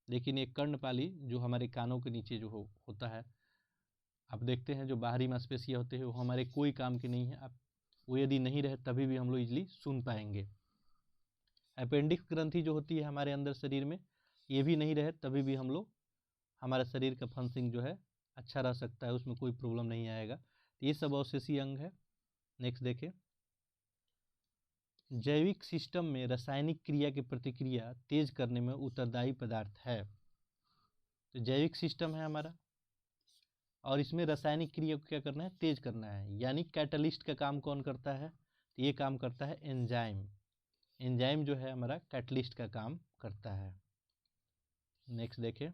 लेकिन ये कर्णपाली जो हमारे कानों के नीचे जो होता है, आप देखते हैं जो बाहरी मांसपेशियां होते हैं वो हमारे कोई काम के नहीं है। आप वो यदि नहीं रहे तभी भी हम लोग इजली सुन पाएंगे। अपेंडिक्स ग्रंथि जो होती है हमारे अंदर शरीर में, ये भी नहीं रहे तभी भी हम लोग, हमारा शरीर का फंक्शनिंग जो है अच्छा रह सकता है, उसमें कोई प्रॉब्लम नहीं आएगा। तो ये सब अवशेषी अंग है। नेक्स्ट देखें, जैविक सिस्टम में रासायनिक क्रिया की प्रतिक्रिया तेज करने में उत्तरदायी पदार्थ है। तो जैविक सिस्टम है हमारा, और इसमें रासायनिक क्रिया को क्या करना है, तेज करना है। यानी कैटलिस्ट का काम कौन करता है, तो ये काम करता है एंजाइम। एंजाइम जो है हमारा कैटलिस्ट का काम करता है। नेक्स्ट देखें,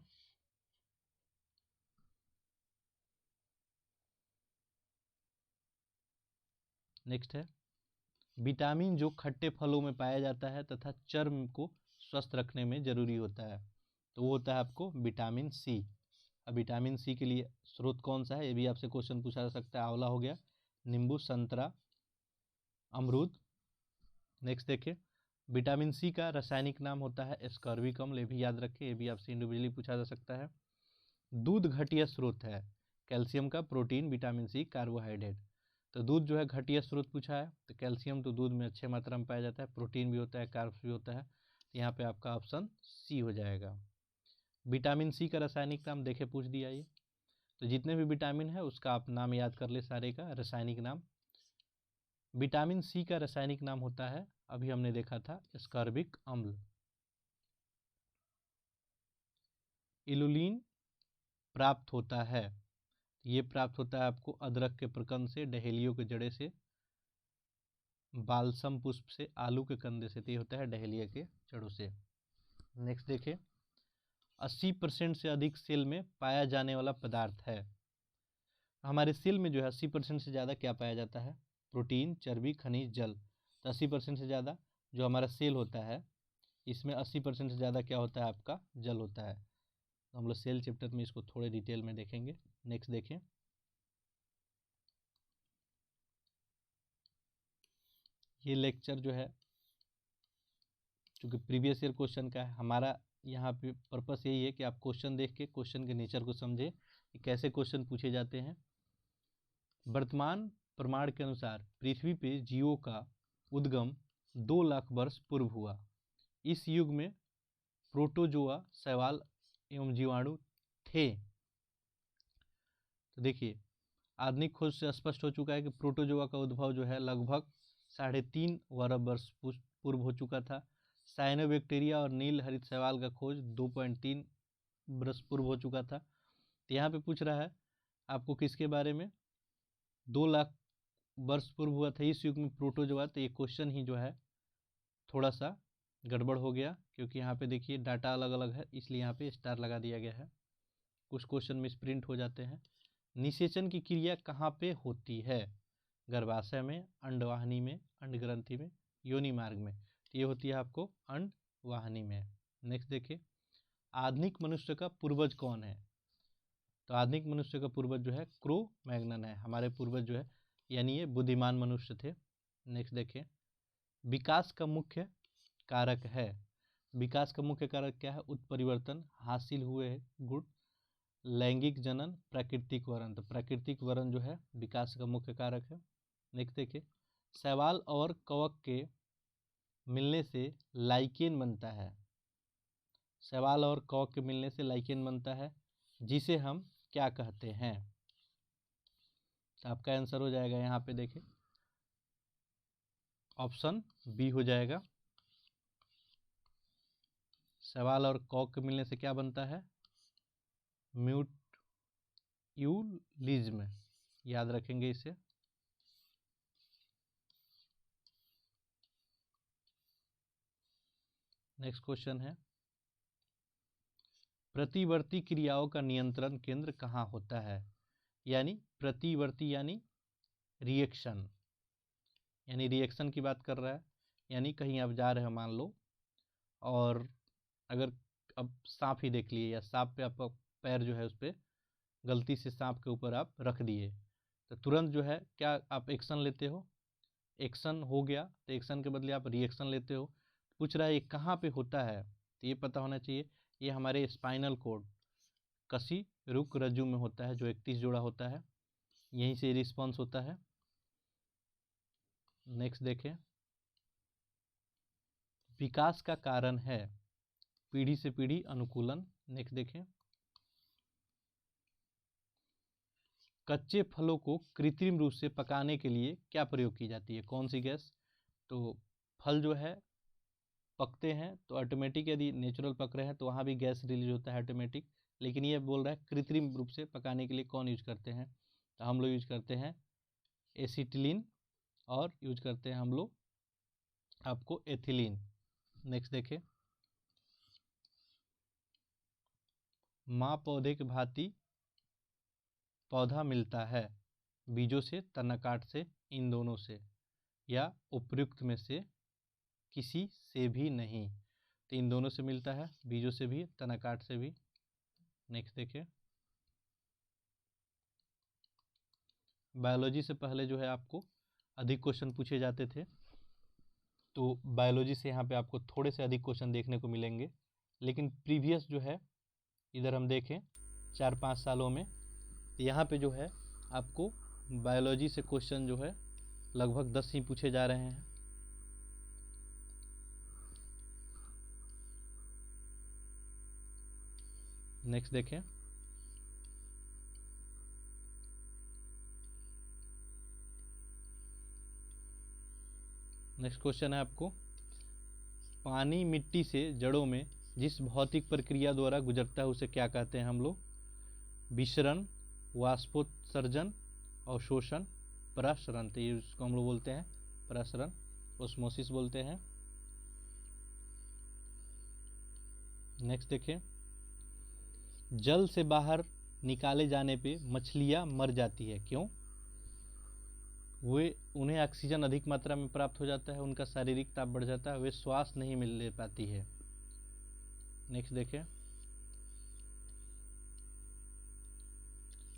नेक्स्ट है, विटामिन जो खट्टे फलों में पाया जाता है तथा चर्म को स्वस्थ रखने में जरूरी होता है, तो वो होता है आपको विटामिन सी। अब विटामिन सी के लिए स्रोत कौन सा है, ये भी आपसे क्वेश्चन पूछा जा सकता है। आंवला हो गया, नींबू, संतरा, अमरूद। नेक्स्ट देखिए, विटामिन सी का रासायनिक नाम होता है एस्कॉर्बिक अम्ल, ये भी याद रखें, ये भी आपसे इंडिविजुअली पूछा जा सकता है। दूध घटिया स्रोत है, कैल्शियम का, प्रोटीन, विटामिन सी, कार्बोहाइड्रेट। तो दूध जो है घटिया स्रोत पूछा है, तो कैल्शियम तो दूध में अच्छे मात्रा में पाया जाता है, प्रोटीन भी होता है, कार्ब्स भी होता है। तो यहाँ पे आपका ऑप्शन सी हो जाएगा। विटामिन सी का रासायनिक नाम देखे पूछ दिया ये, तो जितने भी विटामिन है उसका आप नाम याद कर ले सारे का रासायनिक नाम। विटामिन सी का रासायनिक नाम होता है, अभी हमने देखा था, एस्कॉर्बिक अम्ल। इलुलिन प्राप्त होता है, ये प्राप्त होता है आपको अदरक के प्रकंद से, डहेलियों के जड़े से, बालसम पुष्प से, आलू के कंदे से। तो ये होता है डहेलिया के जड़ों से। नेक्स्ट देखिए, 80% से अधिक सेल में पाया जाने वाला पदार्थ है। हमारे सेल में जो है 80% से ज़्यादा क्या पाया जाता है, प्रोटीन, चर्बी, खनिज, जल। तो 80% से ज़्यादा जो हमारा सेल होता है, इसमें 80% से ज़्यादा क्या होता है, आपका जल होता है। तो हम लोग सेल चैप्टर में इसको थोड़े डिटेल में देखेंगे। नेक्स्ट देखें, ये लेक्चर जो है चूँकि प्रीवियस ईयर क्वेश्चन का है, हमारा यहाँ पे पर्पस यही है कि आप क्वेश्चन देख के क्वेश्चन के नेचर को समझें कि कैसे क्वेश्चन पूछे जाते हैं। वर्तमान प्रमाण के अनुसार पृथ्वी पे जीवों का उद्गम 2 लाख वर्ष पूर्व हुआ। इस युग में प्रोटोजोआ, शैवाल एवं जीवाणु थे। तो देखिए, आधुनिक खोज से स्पष्ट हो चुका है कि प्रोटोजोआ का उद्भव जो है लगभग 3.5 अरब वर्ष पूर्व हो चुका था। साइनोबैक्टीरिया और नील हरित शैवाल का खोज 2.3 वर्ष पूर्व हो चुका था। तो यहाँ पे पूछ रहा है आपको किसके बारे में, 2 लाख वर्ष पूर्व हुआ था इस युग में प्रोटोजोआ। तो ये क्वेश्चन ही जो है थोड़ा सा गड़बड़ हो गया, क्योंकि यहाँ पे देखिए डाटा अलग अलग है, इसलिए यहाँ पे स्टार लगा दिया गया है। कुछ क्वेश्चन मिस प्रिंट हो जाते हैं। निषेचन की क्रिया कहाँ पे होती है, गर्भाशय में, अंडवाहिनी में, अंडग्रंथि में, योनि मार्ग में। तो ये होती है आपको अंडवाहिनी में। नेक्स्ट देखिए, आधुनिक मनुष्य का पूर्वज कौन है। तो आधुनिक मनुष्य का पूर्वज जो है क्रो मैग्नन है, हमारे पूर्वज जो है, यानी ये बुद्धिमान मनुष्य थे। नेक्स्ट देखिए, विकास का मुख्य कारक है। विकास का मुख्य कारक क्या है, उत्परिवर्तन, हासिल हुए गुण, लैंगिक जनन, प्राकृतिक वरण। तो प्राकृतिक वरण जो है विकास का मुख्य कारक है। नेक्स्ट देखिए, शैवाल और कवक के मिलने से लाइकेन बनता है। शैवाल और कवक के मिलने से लाइकेन बनता है, जिसे हम क्या कहते हैं। तो आपका आंसर हो जाएगा यहाँ पे देखिए ऑप्शन बी हो जाएगा। शैवाल और कवक के मिलने से क्या बनता है, म्यूट्यूलिज्म। याद रखेंगे इसे। नेक्स्ट क्वेश्चन है, प्रतिवर्ती क्रियाओं का नियंत्रण केंद्र कहाँ होता है? यानी प्रतिवर्ती यानी रिएक्शन, यानी रिएक्शन की बात कर रहा है। यानी कहीं आप जा रहे हो मान लो, और अगर अब सांप ही देख लिए, या सांप पे आपका पैर जो है उस पर गलती से सांप के ऊपर आप रख दिए, तो तुरंत जो है क्या आप एक्शन लेते हो? एक्शन हो गया, तो एक्शन के बदले आप रिएक्शन लेते हो। पूछ रहा है ये कहाँ पे होता है, तो ये पता होना चाहिए। ये हमारे स्पाइनल कोड कसी रुक रज्जु में होता है, जो 31 जोड़ा होता है, यहीं से रिस्पॉन्स होता है। नेक्स्ट देखें, विकास का कारण है पीढ़ी से पीढ़ी अनुकूलन। नेक्स्ट देखें, कच्चे फलों को कृत्रिम रूप से पकाने के लिए क्या प्रयोग की जाती है? कौन सी गैस? तो फल जो है पकते हैं तो ऑटोमेटिक, यदि नेचुरल पक रहे हैं तो वहाँ भी गैस रिलीज होता है ऑटोमेटिक, लेकिन ये बोल रहा है कृत्रिम रूप से पकाने के लिए कौन यूज करते हैं? तो हम लोग यूज करते हैं एसिटिलीन, और यूज करते हैं हम लोग आपको एथिलीन। नेक्स्ट देखें, माँ पौधे के भांति पौधा मिलता है बीजों से, तनाकाट से, इन दोनों से, या उपयुक्त में से किसी से भी नहीं? तो इन दोनों से मिलता है, बीजों से भी, तनाकाट से भी। नेक्स्ट देखिए, बायोलॉजी से पहले जो है आपको अधिक क्वेश्चन पूछे जाते थे, तो बायोलॉजी से यहाँ पे आपको थोड़े से अधिक क्वेश्चन देखने को मिलेंगे। लेकिन प्रीवियस जो है इधर हम देखें 4-5 सालों में, यहाँ पे जो है आपको बायोलॉजी से क्वेश्चन जो है लगभग 10 ही पूछे जा रहे हैं। नेक्स्ट देखें, नेक्स्ट क्वेश्चन है आपको, पानी मिट्टी से जड़ों में जिस भौतिक प्रक्रिया द्वारा गुजरता है उसे क्या कहते हैं हम लोग? विसरण, वाष्पोत्सर्जन, अवशोषण, प्रसरण। तो ये उसको हम लोग बोलते हैं प्रसरण, ओस्मोसिस बोलते हैं। नेक्स्ट देखें, जल से बाहर निकाले जाने पे मछलियां मर जाती है, क्यों? वे उन्हें ऑक्सीजन अधिक मात्रा में प्राप्त हो जाता है, उनका शारीरिक ताप बढ़ जाता है, वे श्वास नहीं मिल ले पाती है। नेक्स्ट देखें,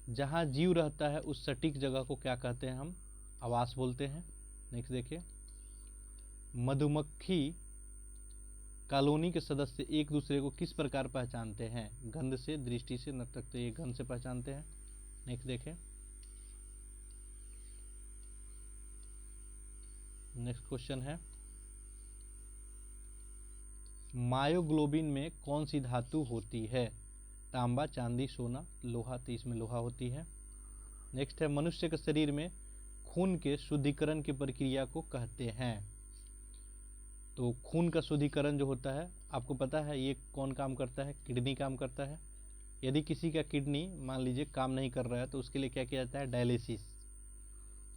जहां जीव रहता है उस सटीक जगह को क्या कहते हैं हम? आवास बोलते हैं। नेक्स्ट देखिए, मधुमक्खी कॉलोनी के सदस्य एक दूसरे को किस प्रकार पहचानते हैं? गंध से, दृष्टि से, नर्तक तो ये गंध से पहचानते हैं। नेक्स्ट देखें, नेक्स्ट क्वेश्चन है, मायोग्लोबिन में कौन सी धातु होती है? तांबा, चांदी, सोना, लोहा। तो इसमें लोहा होती है। नेक्स्ट है, मनुष्य के शरीर में खून के शुद्धिकरण की प्रक्रिया को कहते हैं? तो खून का शुद्धिकरण जो होता है आपको पता है ये कौन काम करता है? किडनी काम करता है। यदि किसी का किडनी मान लीजिए काम नहीं कर रहा है तो उसके लिए क्या किया जाता है? डायलिसिस,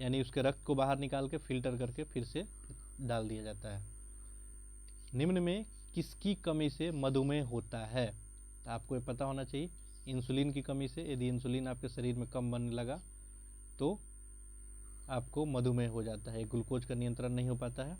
यानी उसके रक्त को बाहर निकाल के फिल्टर करके फिर से डाल दिया जाता है। निम्न में किसकी कमी से मधुमेह होता है? तो आपको ये पता होना चाहिए, इंसुलिन की कमी से। यदि इंसुलिन आपके शरीर में कम बनने लगा तो आपको मधुमेह हो जाता है, ग्लूकोज का नियंत्रण नहीं हो पाता है।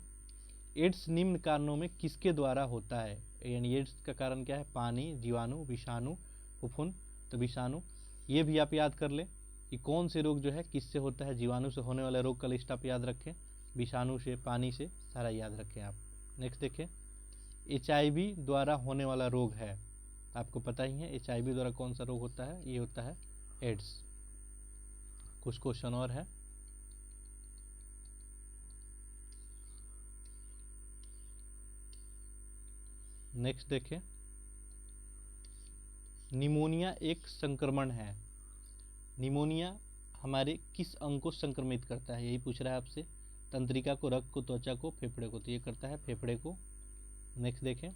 एड्स निम्न कारणों में किसके द्वारा होता है? यानी एड्स का कारण क्या है? पानी, जीवाणु, विषाणु, फुफुंद। तो विषाणु, ये भी आप याद कर लें कि कौन से रोग जो है किससे होता है? जीवाणु से होने वाला रोग का लिस्ट आप याद रखें, विषाणु से, पानी से, सारा याद रखें आप। नेक्स्ट देखें, HIV द्वारा होने वाला रोग है, आपको पता ही है HIV द्वारा कौन सा रोग होता है? ये होता है एड्स। कुछ क्वेश्चन और है, नेक्स्ट देखें, निमोनिया एक संक्रमण है, निमोनिया हमारे किस अंग को संक्रमित करता है? यही पूछ रहा है आपसे। तंत्रिका को, रक्त को, त्वचा को, फेफड़े को। तो ये करता है फेफड़े को। नेक्स्ट देखें,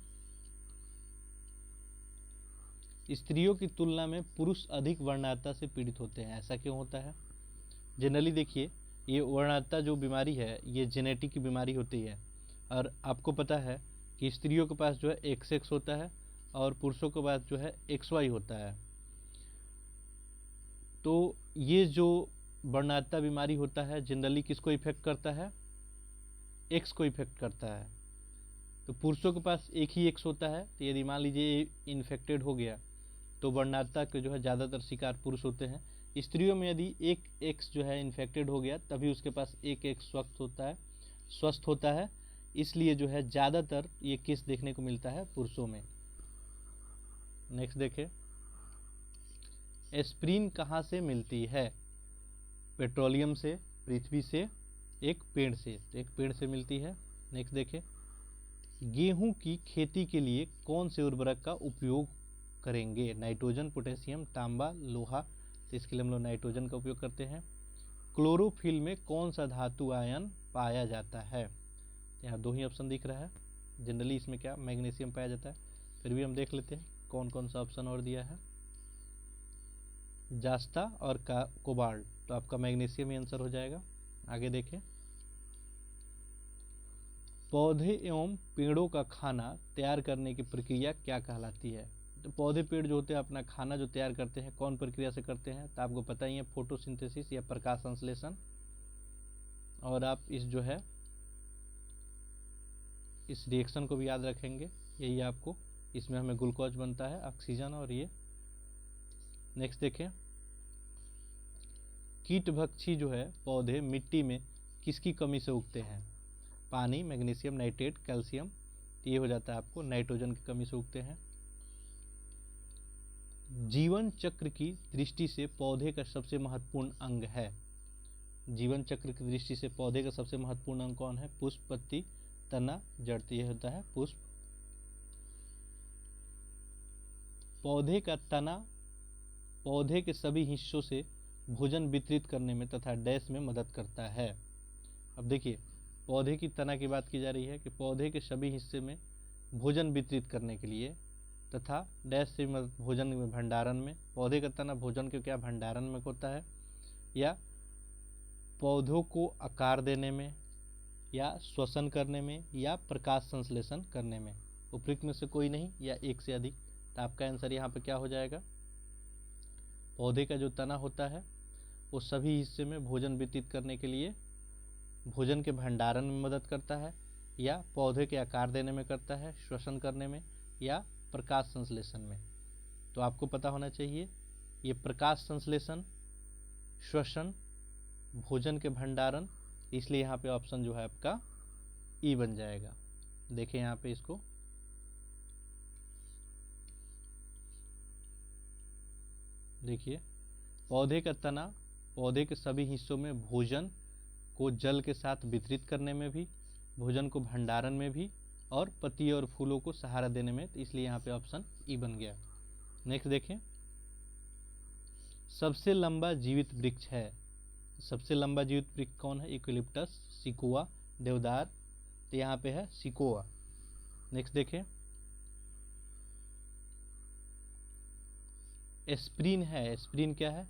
स्त्रियों की तुलना में पुरुष अधिक वर्णता से पीड़ित होते हैं, ऐसा क्यों होता है? जनरली देखिए ये वर्णांतता जो बीमारी है ये जेनेटिक की बीमारी होती है, और आपको पता है कि स्त्रियों के पास जो है XX होता है और पुरुषों के पास जो है XY होता है। तो ये जो वर्णांतता बीमारी होता है जनरली किसको इफेक्ट करता है? एक्स को इफेक्ट करता है। तो पुरुषों के पास एक ही एक्स होता है, तो यदि मान लीजिए इन्फेक्टेड हो गया तो वर्णांतता के जो है ज़्यादातर शिकार पुरुष होते हैं। स्त्रियों में यदि एक एक्स जो है इन्फेक्टेड हो गया तभी उसके पास एक एक्स स्वस्थ होता है, इसलिए जो है ज़्यादातर ये केस देखने को मिलता है पुरुषों में। नेक्स्ट देखें, एस्प्रिन कहाँ से मिलती है? पेट्रोलियम से, पृथ्वी से, एक पेड़ से। तो एक पेड़ से मिलती है। नेक्स्ट देखें, गेहूं की खेती के लिए कौन से उर्वरक का उपयोग करेंगे? नाइट्रोजन, पोटेशियम, तांबा, लोहा। तो इसके लिए हम लोग नाइट्रोजन का उपयोग करते हैं। क्लोरोफिल में कौन सा धातु आयन पाया जाता है? यहाँ दो ही ऑप्शन दिख रहा है। जनरली इसमें क्या मैग्नीशियम पाया जाता है, फिर भी हम देख लेते हैं कौन कौन सा ऑप्शन और दिया है। जास्ता और कोबाल्ट, तो आपका मैग्नीशियम ही आंसर हो जाएगा। आगे देखें, पौधे एवं पेड़ों का खाना तैयार करने की प्रक्रिया क्या कहलाती है? तो पौधे पेड़ जो होते हैं अपना खाना जो तैयार करते हैं कौन प्रक्रिया से करते हैं? तो आपको पता ही है, फोटोसिंथेसिस या प्रकाश संश्लेषण। और आप इस जो है इस रिएक्शन को भी याद रखेंगे, यही आपको, इसमें हमें ग्लूकोज बनता है, ऑक्सीजन और ये। नेक्स्ट देखें, कीटभक्षी जो है पौधे मिट्टी में किसकी कमी से उगते हैं? पानी, मैग्नीशियम, नाइट्रेट, कैल्शियम। ये हो जाता है आपको नाइट्रोजन की कमी से उगते हैं। जीवन चक्र की दृष्टि से पौधे का सबसे महत्वपूर्ण अंग है? जीवन चक्र की दृष्टि से पौधे का सबसे महत्वपूर्ण अंग कौन है? पुष्प, पत्ती, तना, जड़। ये होता है पुष्प। पौधे का तना पौधे के सभी हिस्सों से भोजन वितरित करने में तथा डैश में मदद करता है। अब देखिए, पौधे की तना की बात की जा रही है कि पौधे के सभी हिस्से में भोजन वितरित करने के लिए तथा डैश से भोजन में भंडारण में। पौधे का तना भोजन के क्या भंडारण में होता है, या पौधों को आकार देने में, या श्वसन करने में, या प्रकाश संश्लेषण करने में। उपयुक्त में से कोई नहीं या एक से अधिक। तो आपका आंसर यहाँ पे क्या हो जाएगा? पौधे का जो तना होता है वो सभी हिस्से में भोजन वितरित करने के लिए भोजन के भंडारण में मदद करता है, या पौधे के आकार देने में करता है, श्वसन करने में, या प्रकाश संश्लेषण में। तो आपको पता होना चाहिए ये प्रकाश संश्लेषण, श्वसन, भोजन के भंडारण, इसलिए यहाँ पे ऑप्शन जो है आपका ई बन जाएगा। देखें यहाँ पे इसको, देखिए, पौधे का तना पौधे के सभी हिस्सों में भोजन को जल के साथ वितरित करने में भी, भोजन को भंडारण में भी, और पत्ती और फूलों को सहारा देने में। तो इसलिए यहाँ पे ऑप्शन ई बन गया। नेक्स्ट देखें, सबसे लंबा जीवित वृक्ष है। सबसे लंबा जीवित वृक्ष कौन है? यूकेलिप्टस, सिकुआ, देवदार। तो यहाँ पे है सिकोआ। नेक्स्ट देखें, एस्प्रिन है। एस्प्रिन क्या है?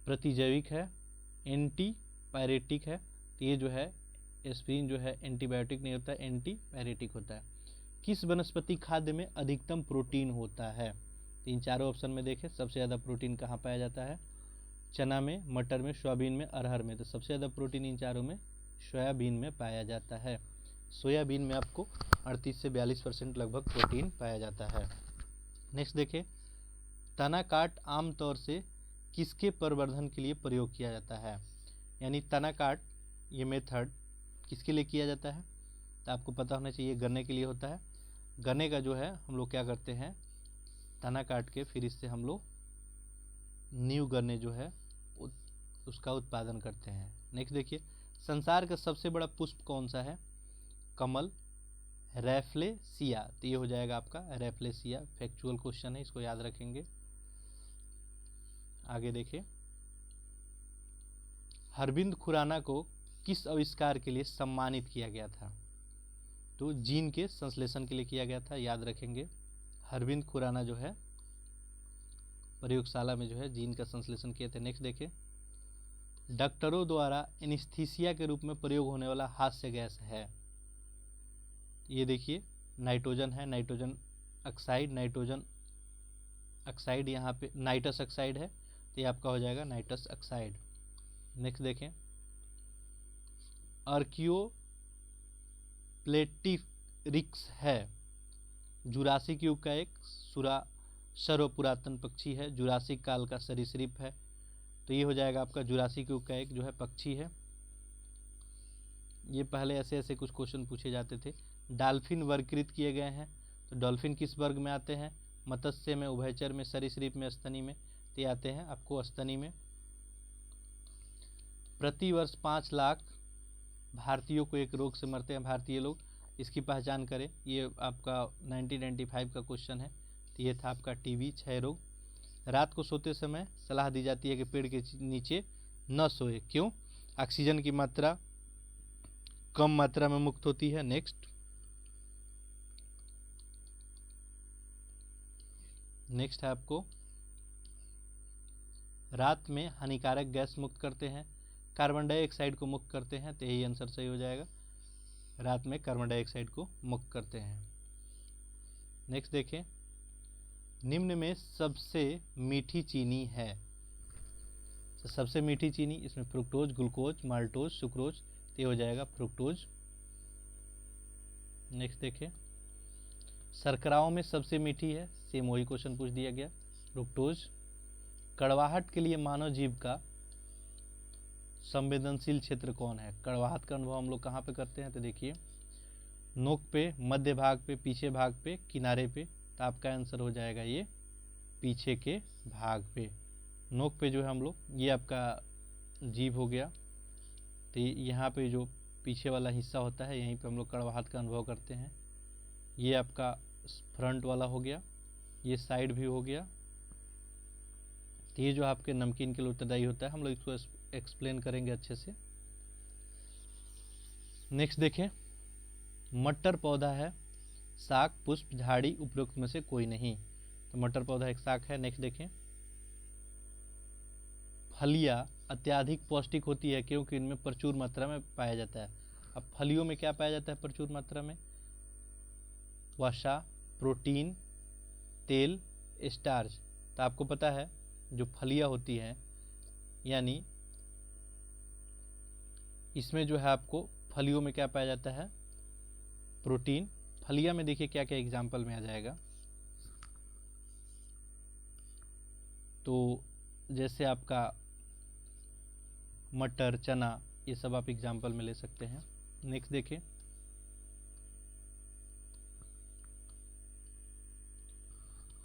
प्रतिजैविक है, एंटी पायरेटिक है। तो ये जो है एस्प्रिन जो है एंटीबायोटिक नहीं होता है, एंटी पायरेटिक होता है। किस वनस्पति खाद्य में अधिकतम प्रोटीन होता है? इन चारों ऑप्शन में देखें, सबसे ज़्यादा प्रोटीन कहाँ पाया जाता है? चना में, मटर में, सोयाबीन में, अरहर में। तो सबसे ज़्यादा प्रोटीन इन चारों में सोयाबीन में पाया जाता है। सोयाबीन में आपको 38 से 42% लगभग प्रोटीन पाया जाता है। नेक्स्ट देखें, तना काट आमतौर से किसके प्रवर्धन के लिए प्रयोग किया जाता है? यानी तना काट ये मेथड किसके लिए किया जाता है? तो आपको पता होना चाहिए गन्ने के लिए होता है। गन्ने का जो है हम लोग क्या करते हैं, तना काट के फिर इससे हम लोग न्यू गन्ने जो है उसका उत्पादन करते हैं। नेक्स्ट देखिए, संसार का सबसे बड़ा पुष्प कौन सा है? कमल, रैफ्लेसिया। तो ये हो जाएगा आपका रैफ्लेसिया। फैक्चुअल क्वेश्चन है, इसको याद रखेंगे। आगे देखिए, अरविंद खुराना को किस आविष्कार के लिए सम्मानित किया गया था? तो जीन के संश्लेषण के लिए किया गया था, याद रखेंगे। अरविंद खुराना जो है प्रयोगशाला में जो है जीन का संश्लेषण किए थे। नेक्स्ट देखिए, डॉक्टरों द्वारा एनेस्थीसिया के रूप में प्रयोग होने वाला हास्य गैस है? ये देखिए नाइट्रोजन है, नाइट्रोजन ऑक्साइड यहाँ पे नाइट्रस ऑक्साइड है, तो ये आपका हो जाएगा नाइट्रस ऑक्साइड। नेक्स्ट देखें, आर्कियोप्लेटिरिक्स है जुरासिक युग का एक सर्वपुरातन पक्षी है, जुरासिक काल का सरीसृप है, तो ये हो जाएगा आपका जुरासिक युग का एक जो है पक्षी है। ये पहले ऐसे ऐसे कुछ क्वेश्चन पूछे जाते थे। डॉल्फिन वर्गीकृत किए गए हैं, तो डॉल्फिन किस वर्ग में आते हैं? मत्स्य में, उभयचर में, सरीसृप में, स्तनी में, तो ये आते हैं आपको स्तनी में। प्रति वर्ष 5 लाख भारतीयों को एक रोग से मरते हैं भारतीय लोग, इसकी पहचान करें। ये आपका 1995 का क्वेश्चन है, तो ये था आपका टीबी, क्षय रोग। रात को सोते समय सलाह दी जाती है कि पेड़ के नीचे न सोए, क्यों? ऑक्सीजन की मात्रा कम मात्रा में मुक्त होती है। नेक्स्ट है आपको, रात में हानिकारक गैस मुक्त करते हैं, कार्बन डाइऑक्साइड को मुक्त करते हैं, तो यही आंसर सही हो जाएगा, रात में कार्बन डाइऑक्साइड को मुक्त करते हैं। नेक्स्ट देखें, निम्न में सबसे मीठी चीनी है? तो सबसे मीठी चीनी, इसमें फ्रुक्टोज, ग्लूकोज, माल्टोज, सुक्रोज, तो ये हो जाएगा फ्रुक्टोज। नेक्स्ट देखें, शर्कराओं में सबसे मीठी है, सेम वही क्वेश्चन पूछ दिया गया, फ्रुक्टोज। कड़वाहट के लिए मानव जीव का संवेदनशील क्षेत्र कौन है? कड़वाहट का अनुभव हम लोग कहाँ पे करते हैं? तो देखिए, नोक पे, मध्य भाग पे, पीछे भाग पे, किनारे पे, तो आपका आंसर हो जाएगा ये पीछे के भाग पे। नोक पे जो है हम लोग, ये आपका जीभ हो गया, तो यहाँ पे जो पीछे वाला हिस्सा होता है, यहीं पे हम लोग कड़वाहट का अनुभव करते हैं। ये आपका फ्रंट वाला हो गया, ये साइड भी हो गया, तो ये जो आपके नमकीन के लिए उत्तरदायी होता है, हम लोग इसको एक्सप्लेन करेंगे अच्छे से। नेक्स्ट देखें, मटर पौधा है, शाक, पुष्प, झाड़ी, उपरोक्त में से कोई नहीं, तो मटर पौधा एक शाक है। नेक्स्ट देखें, फलियां अत्याधिक पौष्टिक होती है क्योंकि इनमें प्रचुर मात्रा में पाया जाता है। अब फलियों में क्या पाया जाता है प्रचुर मात्रा में? वसा, प्रोटीन, तेल, स्टार्च। तो आपको पता है जो फलियां होती हैं, यानी इसमें जो है आपको फलियों में क्या पाया जाता है? प्रोटीन। फलियां में देखिए क्या क्या एग्जाम्पल में आ जाएगा, तो जैसे आपका मटर, चना, ये सब आप एग्जाम्पल में ले सकते हैं। नेक्स्ट देखें,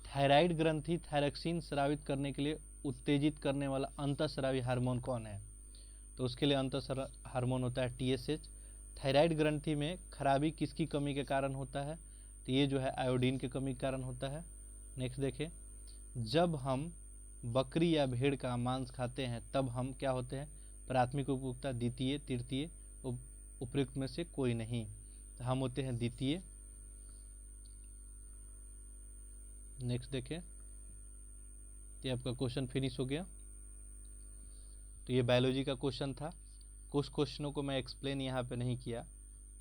थायराइड ग्रंथि थायरॉक्सिन स्रावित करने के लिए उत्तेजित करने वाला अंतःस्रावी हार्मोन कौन है? तो उसके लिए अंतःस्रावी हार्मोन होता है TSH। थायराइड ग्रंथि में खराबी किसकी कमी के कारण होता है? तो ये जो है आयोडीन की कमी के कारण होता है। नेक्स्ट देखें, जब हम बकरी या भेड़ का मांस खाते हैं तब हम क्या होते हैं? प्राथमिक उपभोक्ता, द्वितीय, तृतीय, उपयुक्त में से कोई नहीं, तो हम होते हैं द्वितीय। नेक्स्ट देखें, तो आपका क्वेश्चन फिनिश हो गया। तो ये बायोलॉजी का क्वेश्चन था। कुछ क्वेश्चनों को मैं एक्सप्लेन यहाँ पे नहीं किया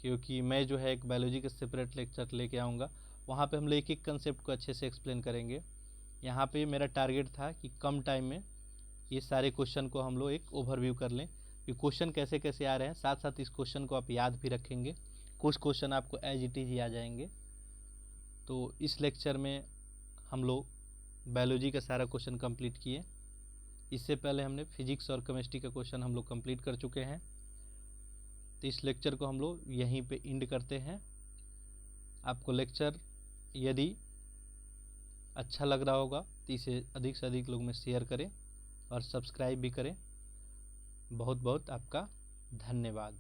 क्योंकि मैं जो है एक बायोलॉजी का सेपरेट लेक्चर लेके आऊँगा, वहाँ पे हम लोग एक एक कंसेप्ट को अच्छे से एक्सप्लेन करेंगे। यहाँ पे मेरा टारगेट था कि कम टाइम में ये सारे क्वेश्चन को हम लोग एक ओवरव्यू कर लें कि क्वेश्चन कैसे कैसे आ रहे हैं, साथ साथ इस क्वेश्चन को आप याद भी रखेंगे, कुछ क्वेश्चन आपको एज इट इज ही आ जाएंगे। तो इस लेक्चर में हम लोग बायोलॉजी का सारा क्वेश्चन कंप्लीट किए। इससे पहले हमने फिजिक्स और केमिस्ट्री का क्वेश्चन हम लोग कंप्लीट कर चुके हैं। तो इस लेक्चर को हम लोग यहीं पे एंड करते हैं। आपको लेक्चर यदि अच्छा लग रहा होगा तो इसे अधिक से अधिक लोग में शेयर करें और सब्सक्राइब भी करें। बहुत बहुत आपका धन्यवाद।